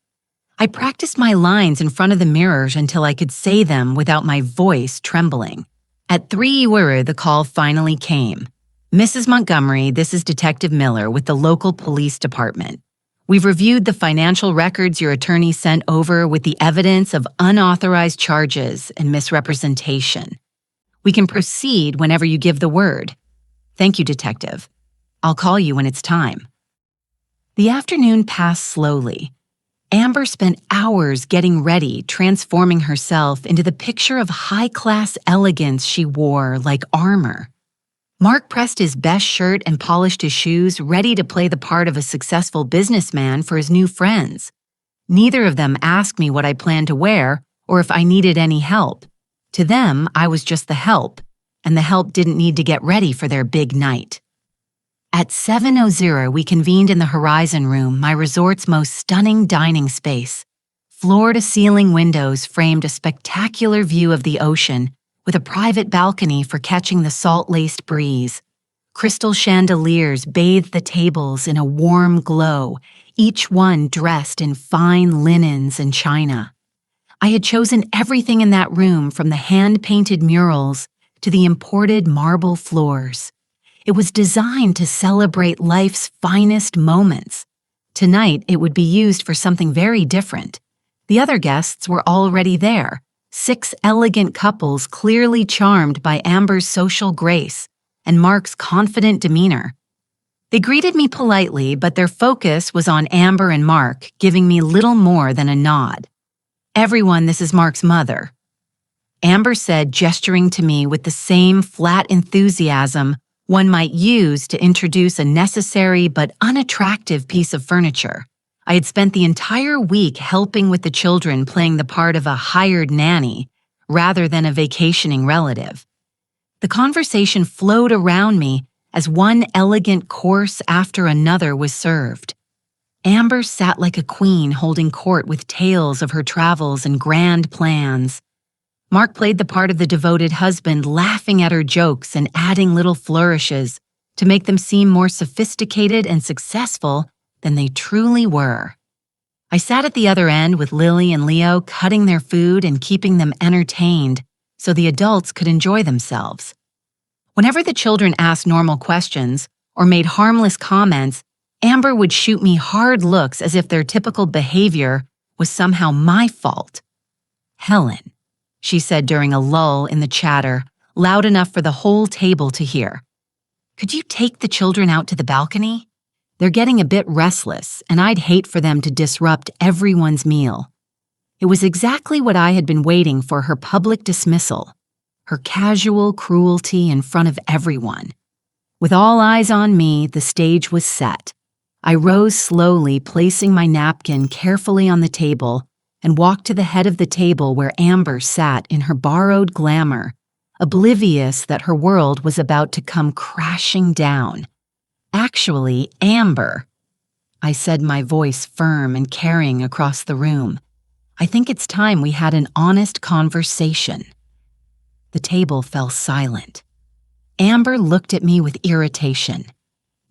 I practiced my lines in front of the mirrors until I could say them without my voice trembling. At 3:00, the call finally came. "Mrs. Montgomery, this is Detective Miller with the local police department. We've reviewed the financial records your attorney sent over with the evidence of unauthorized charges and misrepresentation. We can proceed whenever you give the word." "Thank you, Detective. I'll call you when it's time." The afternoon passed slowly. Amber spent hours getting ready, transforming herself into the picture of high-class elegance she wore like armor. Mark pressed his best shirt and polished his shoes, ready to play the part of a successful businessman for his new friends. Neither of them asked me what I planned to wear or if I needed any help. To them, I was just the help, and the help didn't need to get ready for their big night. At 7:00, we convened in the Horizon Room, my resort's most stunning dining space. Floor-to-ceiling windows framed a spectacular view of the ocean, with a private balcony for catching the salt-laced breeze. Crystal chandeliers bathed the tables in a warm glow, each one dressed in fine linens and china. I had chosen everything in that room, from the hand-painted murals to the imported marble floors. It was designed to celebrate life's finest moments. Tonight, it would be used for something very different. The other guests were already there, 6 elegant couples clearly charmed by Amber's social grace and Mark's confident demeanor. They greeted me politely, but their focus was on Amber and Mark, giving me little more than a nod. "Everyone, this is Mark's mother," Amber said, gesturing to me with the same flat enthusiasm one might use to introduce a necessary but unattractive piece of furniture. I had spent the entire week helping with the children, playing the part of a hired nanny rather than a vacationing relative. The conversation flowed around me as one elegant course after another was served. Amber sat like a queen, holding court with tales of her travels and grand plans. Mark played the part of the devoted husband, laughing at her jokes and adding little flourishes to make them seem more sophisticated and successful than they truly were. I sat at the other end with Lily and Leo, cutting their food and keeping them entertained so the adults could enjoy themselves. Whenever the children asked normal questions or made harmless comments, Amber would shoot me hard looks as if their typical behavior was somehow my fault. "Helen," she said during a lull in the chatter, loud enough for the whole table to hear, "could you take the children out to the balcony? They're getting a bit restless, and I'd hate for them to disrupt everyone's meal." It was exactly what I had been waiting for: her public dismissal, her casual cruelty in front of everyone. With all eyes on me, the stage was set. I rose slowly, placing my napkin carefully on the table, and walked to the head of the table where Amber sat in her borrowed glamour, oblivious that her world was about to come crashing down. "Actually, Amber," I said, my voice firm and carrying across the room, "I think it's time we had an honest conversation." The table fell silent. Amber looked at me with irritation,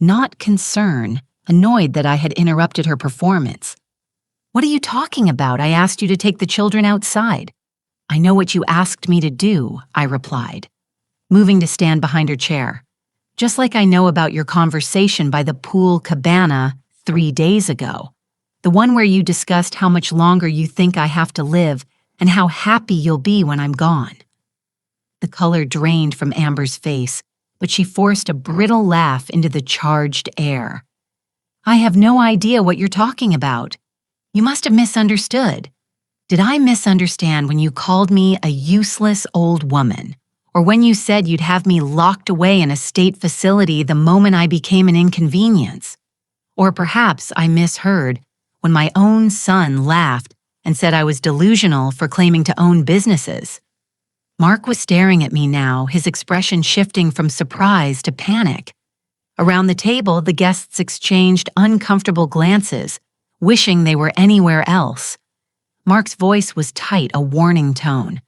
not concern, annoyed that I had interrupted her performance. "What are you talking about? I asked you to take the children outside." "I know what you asked me to do," I replied, moving to stand behind her chair. "Just like I know about your conversation by the pool cabana 3 days ago, the one where you discussed how much longer you think I have to live and how happy you'll be when I'm gone." The color drained from Amber's face, but she forced a brittle laugh into the charged air. "I have no idea what you're talking about. You must have misunderstood. Did I misunderstand when you called me a useless old woman? Or when you said you'd have me locked away in a state facility the moment I became an inconvenience? Or perhaps I misheard when my own son laughed and said I was delusional for claiming to own businesses." Mark was staring at me now, his expression shifting from surprise to panic. Around the table, the guests exchanged uncomfortable glances, wishing they were anywhere else. Mark's voice was tight, a warning tone.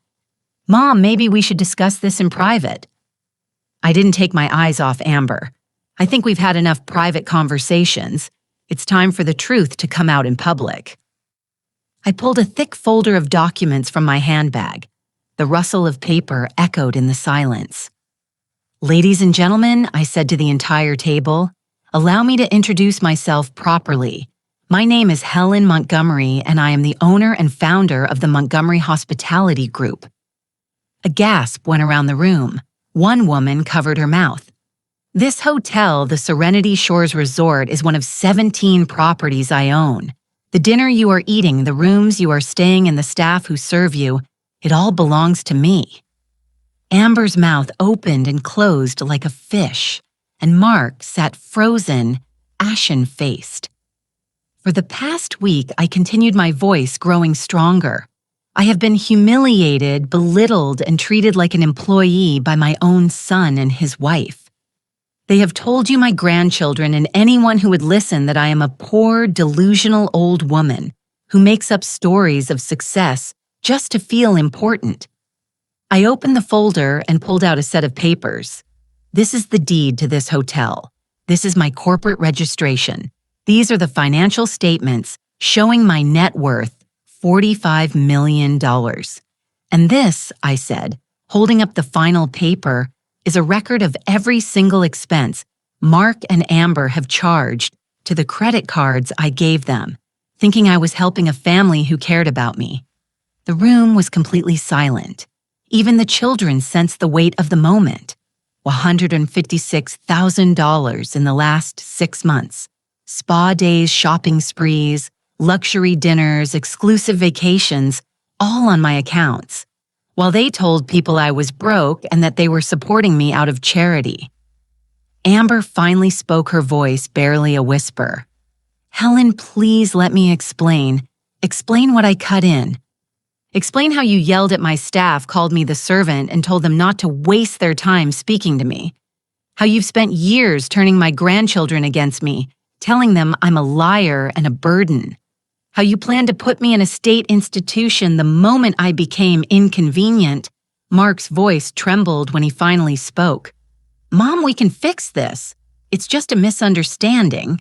"Mom, maybe we should discuss this in private." I didn't take my eyes off Amber. I think we've had enough private conversations. It's time for the truth to come out in public. I pulled a thick folder of documents from my handbag. The rustle of paper echoed in the silence. Ladies and gentlemen, I said to the entire table, allow me to introduce myself properly. My name is Helen Montgomery, and I am the owner and founder of the Montgomery Hospitality Group. A gasp went around the room. One woman covered her mouth. This hotel, the Serenity Shores Resort, is one of 17 properties I own. The dinner you are eating, the rooms you are staying, and the staff who serve you, it all belongs to me. Amber's mouth opened and closed like a fish, and Mark sat frozen, ashen-faced. For the past week, I continued my voice growing stronger. I have been humiliated, belittled, and treated like an employee by my own son and his wife. They have told you, my grandchildren, and anyone who would listen, that I am a poor, delusional old woman who makes up stories of success just to feel important. I opened the folder and pulled out a set of papers. This is the deed to this hotel. This is my corporate registration. These are the financial statements showing my net worth, $45 million. And this, I said, holding up the final paper, is a record of every single expense Mark and Amber have charged to the credit cards I gave them, thinking I was helping a family who cared about me. The room was completely silent. Even the children sensed the weight of the moment. $156,000 in the last 6 months. Spa days, shopping sprees, luxury dinners, exclusive vacations, all on my accounts, while they told people I was broke and that they were supporting me out of charity. Amber finally spoke, her voice barely a whisper. Helen, please let me explain. Explain what I cut in. Explain how you yelled at my staff, called me the servant, and told them not to waste their time speaking to me. How you've spent years turning my grandchildren against me, telling them I'm a liar and a burden. How you planned to put me in a state institution the moment I became inconvenient. Mark's voice trembled when he finally spoke. Mom, we can fix this. It's just a misunderstanding.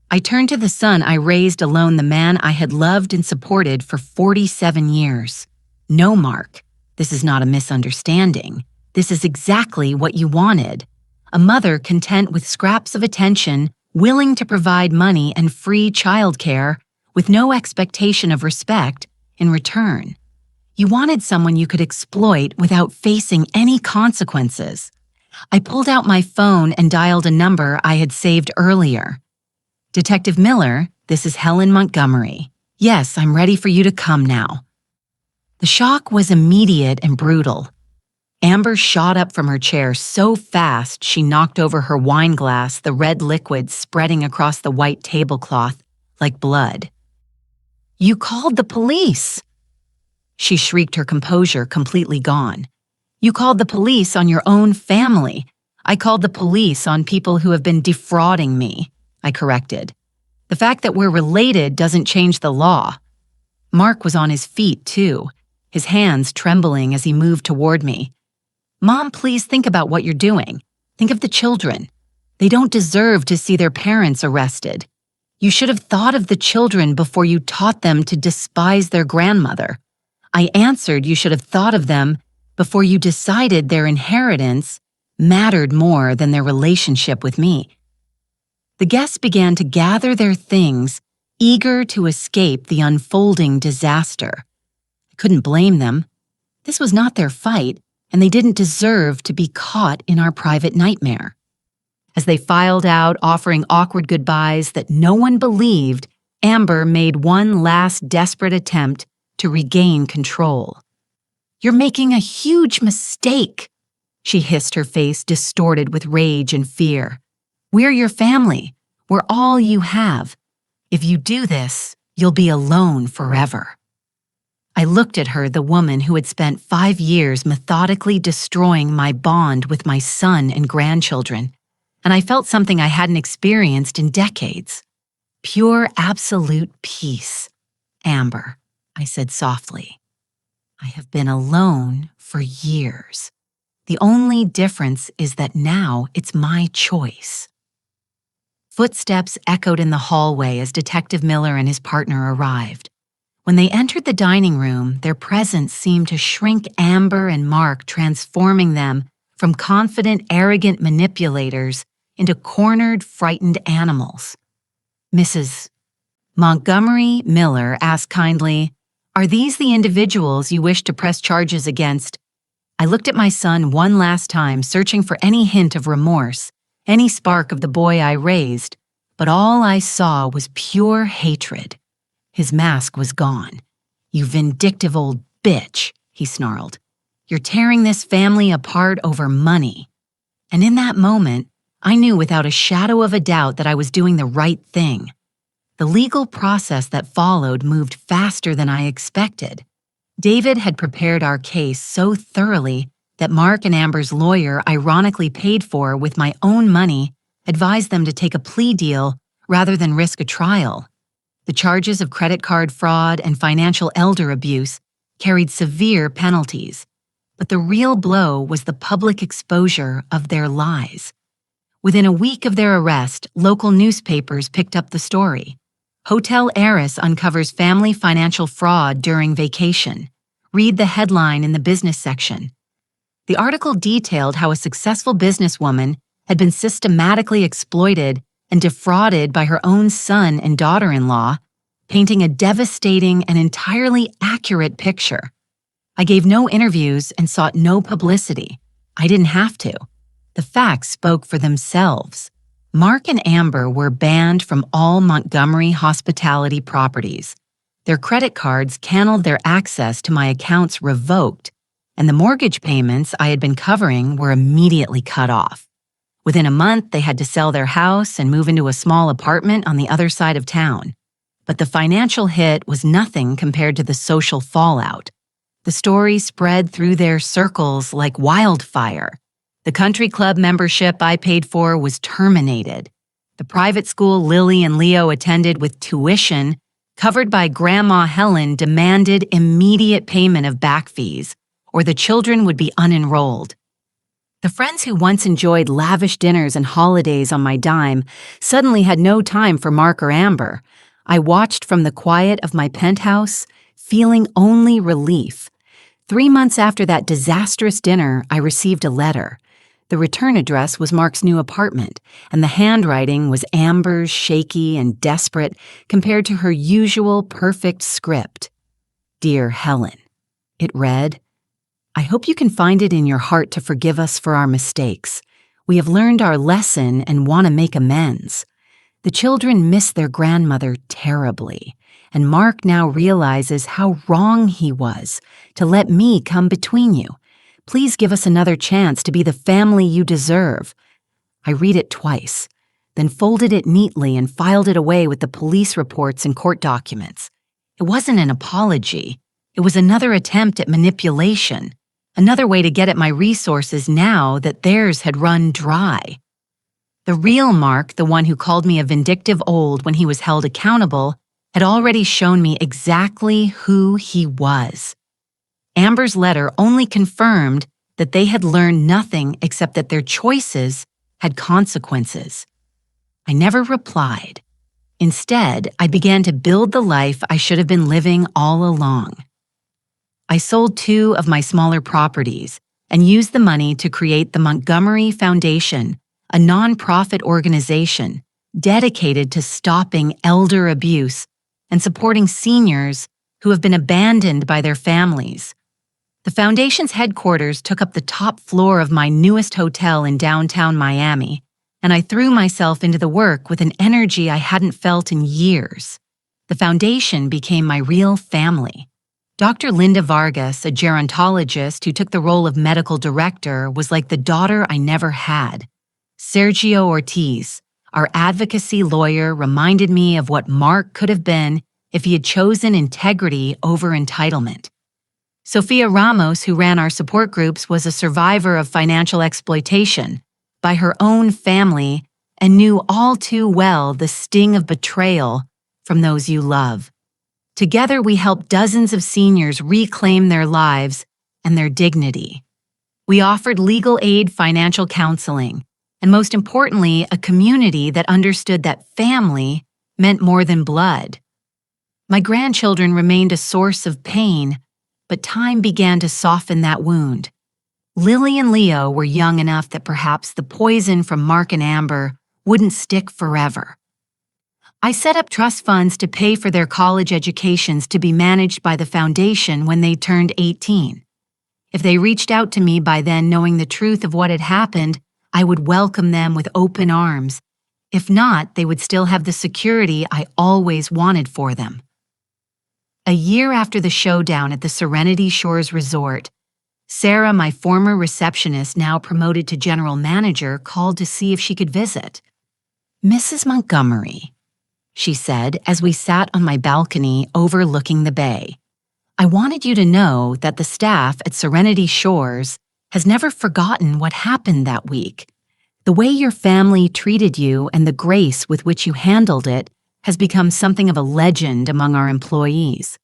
I turned to the son I raised alone, the man I had loved and supported for 47 years. No, Mark, this is not a misunderstanding. This is exactly what you wanted. A mother content with scraps of attention, willing to provide money and free childcare, with no expectation of respect in return. You wanted someone you could exploit without facing any consequences. I pulled out my phone and dialed a number I had saved earlier. Detective Miller, this is Helen Montgomery. Yes, I'm ready for you to come now. The shock was immediate and brutal. Amber shot up from her chair so fast she knocked over her wine glass, the red liquid spreading across the white tablecloth like blood. You called the police! She shrieked, her composure completely gone. You called the police on your own family. I called the police on people who have been defrauding me, I corrected. The fact that we're related doesn't change the law. Mark was on his feet, too, his hands trembling as he moved toward me. Mom, please think about what you're doing. Think of the children. They don't deserve to see their parents arrested. You should have thought of the children before you taught them to despise their grandmother. I answered, you should have thought of them before you decided their inheritance mattered more than their relationship with me. The guests began to gather their things, eager to escape the unfolding disaster. I couldn't blame them. This was not their fight, and they didn't deserve to be caught in our private nightmare. As they filed out, offering awkward goodbyes that no one believed, Amber made one last desperate attempt to regain control. You're making a huge mistake, she hissed, her face distorted with rage and fear. We're your family. We're all you have. If you do this, you'll be alone forever. I looked at her, the woman who had spent 5 years methodically destroying my bond with my son and grandchildren, and I felt something I hadn't experienced in decades. Pure, absolute peace. Amber, I said softly. I have been alone for years. The only difference is that now it's my choice. Footsteps echoed in the hallway as Detective Miller and his partner arrived. When they entered the dining room, their presence seemed to shrink Amber and Mark, transforming them from confident, arrogant manipulators into cornered, frightened animals. Mrs. Montgomery Miller asked kindly, "Are these the individuals you wish to press charges against?" I looked at my son one last time, searching for any hint of remorse, any spark of the boy I raised, but all I saw was pure hatred. His mask was gone. "You vindictive old bitch," he snarled. "You're tearing this family apart over money." And in that moment, I knew without a shadow of a doubt that I was doing the right thing. The legal process that followed moved faster than I expected. David had prepared our case so thoroughly that Mark and Amber's lawyer, ironically paid for with my own money, advised them to take a plea deal rather than risk a trial. The charges of credit card fraud and financial elder abuse carried severe penalties, but the real blow was the public exposure of their lies. Within a week of their arrest, local newspapers picked up the story. Hotel heiress uncovers family financial fraud during vacation. Read the headline in the business section. The article detailed how a successful businesswoman had been systematically exploited and defrauded by her own son and daughter-in-law, painting a devastating and entirely accurate picture. I gave no interviews and sought no publicity. I didn't have to. The facts spoke for themselves. Mark and Amber were banned from all Montgomery hospitality properties. Their credit cards canceled their access to my accounts revoked, and the mortgage payments I had been covering were immediately cut off. Within a month, they had to sell their house and move into a small apartment on the other side of town. But the financial hit was nothing compared to the social fallout. The story spread through their circles like wildfire. The country club membership I paid for was terminated. The private school Lily and Leo attended with tuition, covered by Grandma Helen, demanded immediate payment of back fees, or the children would be unenrolled. The friends who once enjoyed lavish dinners and holidays on my dime suddenly had no time for Mark or Amber. I watched from the quiet of my penthouse, feeling only relief. 3 months after that disastrous dinner, I received a letter. The return address was Mark's new apartment, and the handwriting was Amber's, shaky and desperate compared to her usual perfect script. "Dear Helen," it read, "I hope you can find it in your heart to forgive us for our mistakes. We have learned our lesson and want to make amends. The children miss their grandmother terribly, and Mark now realizes how wrong he was to let me come between you. Please give us another chance to be the family you deserve." I read it twice, then folded it neatly and filed it away with the police reports and court documents. It wasn't an apology. It was another attempt at manipulation, another way to get at my resources now that theirs had run dry. The real Mark, the one who called me a vindictive old when he was held accountable, had already shown me exactly who he was. Amber's letter only confirmed that they had learned nothing except that their choices had consequences. I never replied. Instead, I began to build the life I should have been living all along. I sold 2 of my smaller properties and used the money to create the Montgomery Foundation, a nonprofit organization dedicated to stopping elder abuse and supporting seniors who have been abandoned by their families. The foundation's headquarters took up the top floor of my newest hotel in downtown Miami, and I threw myself into the work with an energy I hadn't felt in years. The foundation became my real family. Dr. Linda Vargas, a gerontologist who took the role of medical director, was like the daughter I never had. Sergio Ortiz, our advocacy lawyer, reminded me of what Mark could have been if he had chosen integrity over entitlement. Sophia Ramos, who ran our support groups, was a survivor of financial exploitation by her own family and knew all too well the sting of betrayal from those you love. Together, we helped dozens of seniors reclaim their lives and their dignity. We offered legal aid, financial counseling, and most importantly, a community that understood that family meant more than blood. My grandchildren remained a source of pain, but time began to soften that wound. Lily and Leo were young enough that perhaps the poison from Mark and Amber wouldn't stick forever. I set up trust funds to pay for their college educations to be managed by the foundation when they turned 18. If they reached out to me by then knowing the truth of what had happened, I would welcome them with open arms. If not, they would still have the security I always wanted for them. A year after the showdown at the Serenity Shores Resort, Sarah, my former receptionist, now promoted to general manager, called to see if she could visit. "Mrs. Montgomery," she said as we sat on my balcony overlooking the bay, "I wanted you to know that the staff at Serenity Shores has never forgotten what happened that week. The way your family treated you and the grace with which you handled it has become something of a legend among our employees."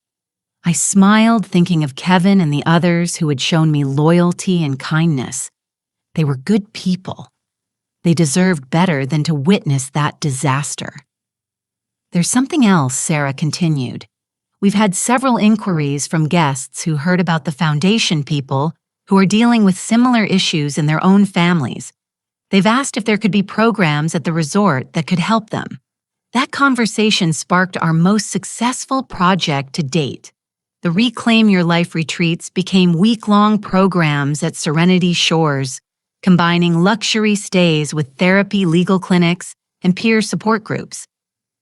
I smiled, thinking of Kevin and the others who had shown me loyalty and kindness. They were good people. They deserved better than to witness that disaster. "There's something else," Sarah continued. "We've had several inquiries from guests who heard about the foundation people who are dealing with similar issues in their own families. They've asked if there could be programs at the resort that could help them." That conversation sparked our most successful project to date. The Reclaim Your Life retreats became week-long programs at Serenity Shores, combining luxury stays with therapy, legal clinics, and peer support groups.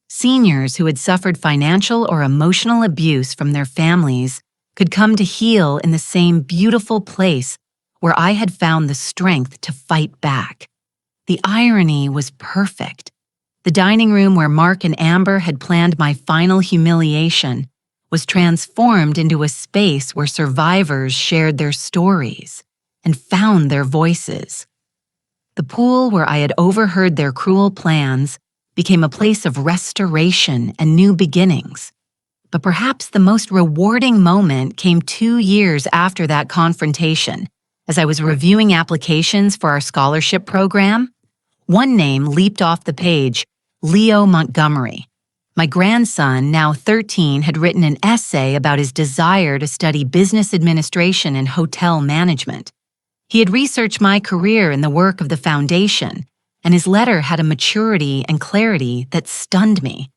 Seniors who had suffered financial or emotional abuse from their families could come to heal in the same beautiful place where I had found the strength to fight back. The irony was perfect. The dining room where Mark and Amber had planned my final humiliation was transformed into a space where survivors shared their stories and found their voices. The pool where I had overheard their cruel plans became a place of restoration and new beginnings. But perhaps the most rewarding moment came 2 years after that confrontation, as I was reviewing applications for our scholarship program. One name leaped off the page: Leo Montgomery. My grandson, now 13, had written an essay about his desire to study business administration and hotel management. He had researched my career and the work of the foundation, and his letter had a maturity and clarity that stunned me.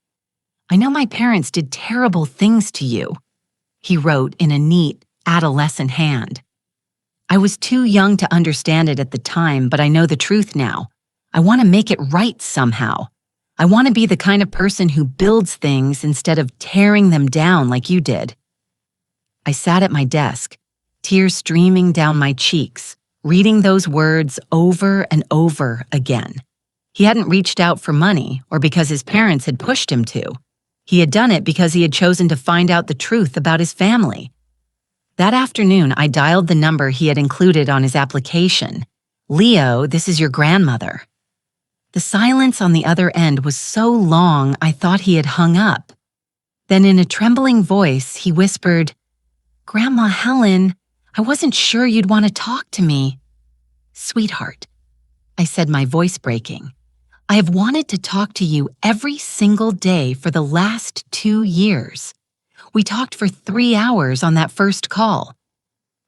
"I know my parents did terrible things to you," he wrote in a neat, adolescent hand. I was too young to understand it at the time, but I know the truth now. I want to make it right somehow. I want to be the kind of person who builds things instead of tearing them down like you did. I sat at my desk, tears streaming down my cheeks, reading those words over and over again. He hadn't reached out for money or because his parents had pushed him to. He had done it because he had chosen to find out the truth about his family. That afternoon, I dialed the number he had included on his application. "Leo, this is your grandmother." The silence on the other end was so long I thought he had hung up. Then in a trembling voice, he whispered, "Grandma Helen, I wasn't sure you'd want to talk to me." "Sweetheart," I said, my voice breaking, "I have wanted to talk to you every single day for the last 2 years. We talked for 3 hours on that first call.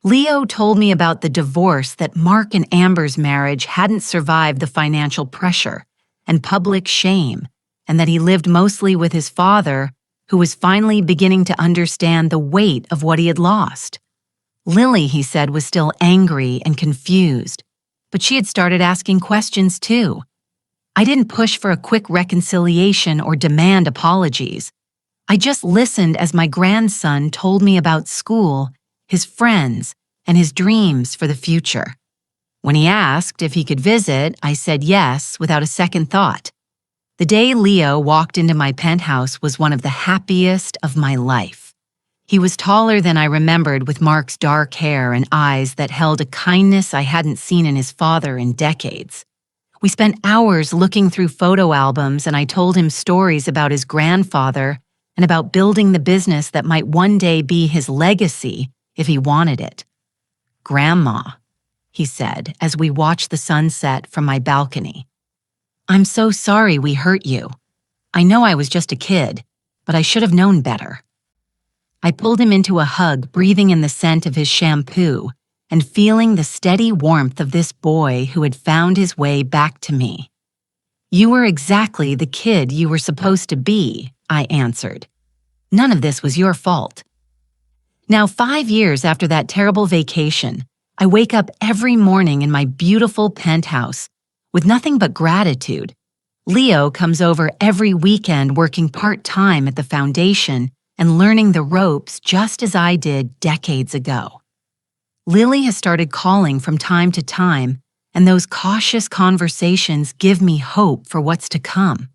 Leo told me about the divorce, that Mark and Amber's marriage hadn't survived the financial pressure and public shame, and that he lived mostly with his father, who was finally beginning to understand the weight of what he had lost. Lily, he said, was still angry and confused, but she had started asking questions too. I didn't push for a quick reconciliation or demand apologies. I just listened as my grandson told me about school, his friends, and his dreams for the future. When he asked if he could visit, I said yes without a second thought. The day Leo walked into my penthouse was one of the happiest of my life. He was taller than I remembered, with Mark's dark hair and eyes that held a kindness I hadn't seen in his father in decades. We spent hours looking through photo albums, and I told him stories about his grandfather and about building the business that might one day be his legacy if he wanted it. "Grandma," he said as we watched the sunset from my balcony. "I'm so sorry we hurt you. I know I was just a kid, but I should have known better." I pulled him into a hug, breathing in the scent of his shampoo and feeling the steady warmth of this boy who had found his way back to me. "You were exactly the kid you were supposed to be," I answered. "None of this was your fault." Now, 5 years after that terrible vacation, I wake up every morning in my beautiful penthouse with nothing but gratitude. Leo comes over every weekend working part-time at the foundation and learning the ropes just as I did decades ago. Lily has started calling from time to time, and those cautious conversations give me hope for what's to come.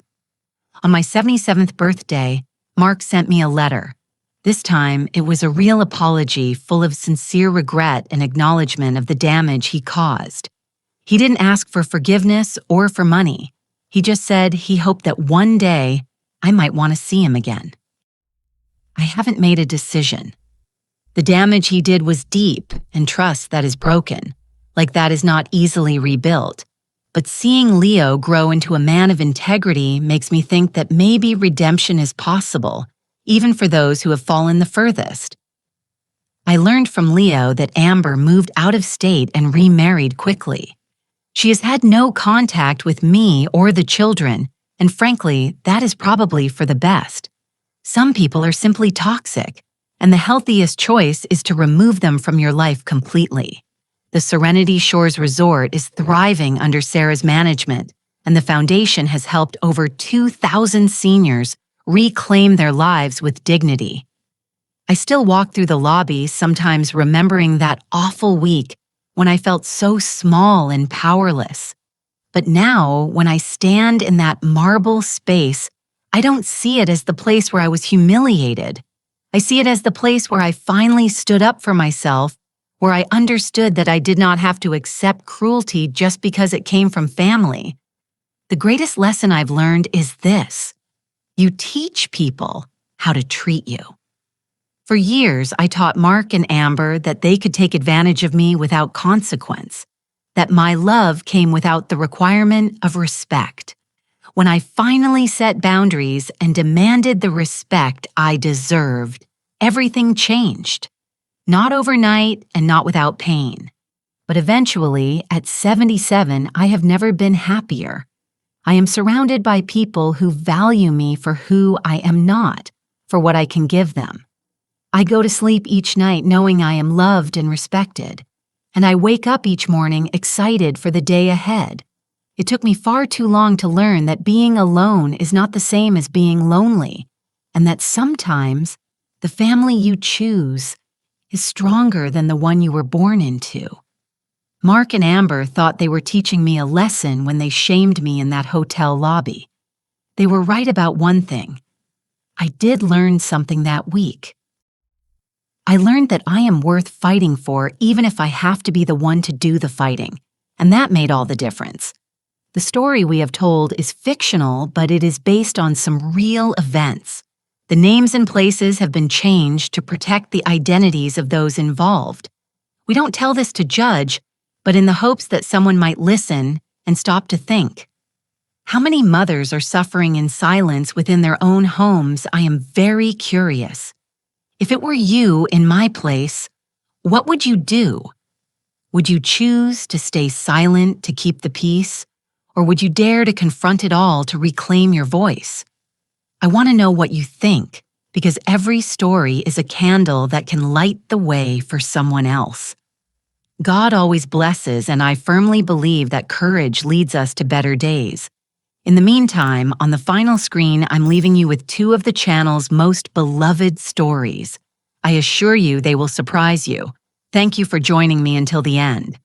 On my 77th birthday, Mark sent me a letter. This time, it was a real apology full of sincere regret and acknowledgement of the damage he caused. He didn't ask for forgiveness or for money. He just said he hoped that one day I might want to see him again. I haven't made a decision. The damage he did was deep, and trust that is broken, like that is not easily rebuilt. But seeing Leo grow into a man of integrity makes me think that maybe redemption is possible, even for those who have fallen the furthest. I learned from Leo that Amber moved out of state and remarried quickly. She has had no contact with me or the children, and frankly, that is probably for the best. Some people are simply toxic, and the healthiest choice is to remove them from your life completely. The Serenity Shores Resort is thriving under Sarah's management, and the foundation has helped over 2,000 seniors reclaim their lives with dignity. I still walk through the lobby, sometimes remembering that awful week when I felt so small and powerless. But now, when I stand in that marble space, I don't see it as the place where I was humiliated. I see it as the place where I finally stood up for myself, where I understood that I did not have to accept cruelty just because it came from family. The greatest lesson I've learned is this: you teach people how to treat you. For years, I taught Mark and Amber that they could take advantage of me without consequence, that my love came without the requirement of respect. When I finally set boundaries and demanded the respect I deserved, everything changed. Not overnight and not without pain. But eventually, at 77, I have never been happier. I am surrounded by people who value me for who I am not, for what I can give them. I go to sleep each night knowing I am loved and respected, and I wake up each morning excited for the day ahead. It took me far too long to learn that being alone is not the same as being lonely, and that sometimes the family you choose is stronger than the one you were born into. Mark and Amber thought they were teaching me a lesson when they shamed me in that hotel lobby. They were right about one thing. I did learn something that week. I learned that I am worth fighting for even if I have to be the one to do the fighting, and that made all the difference. The story we have told is fictional, but it is based on some real events. The names and places have been changed to protect the identities of those involved. We don't tell this to judge, but in the hopes that someone might listen and stop to think. How many mothers are suffering in silence within their own homes? I am very curious. If it were you in my place, what would you do? Would you choose to stay silent to keep the peace, or would you dare to confront it all to reclaim your voice? I want to know what you think, because every story is a candle that can light the way for someone else. God always blesses, and I firmly believe that courage leads us to better days. In the meantime, on the final screen, I'm leaving you with 2 of the channel's most beloved stories. I assure you they will surprise you. Thank you for joining me until the end.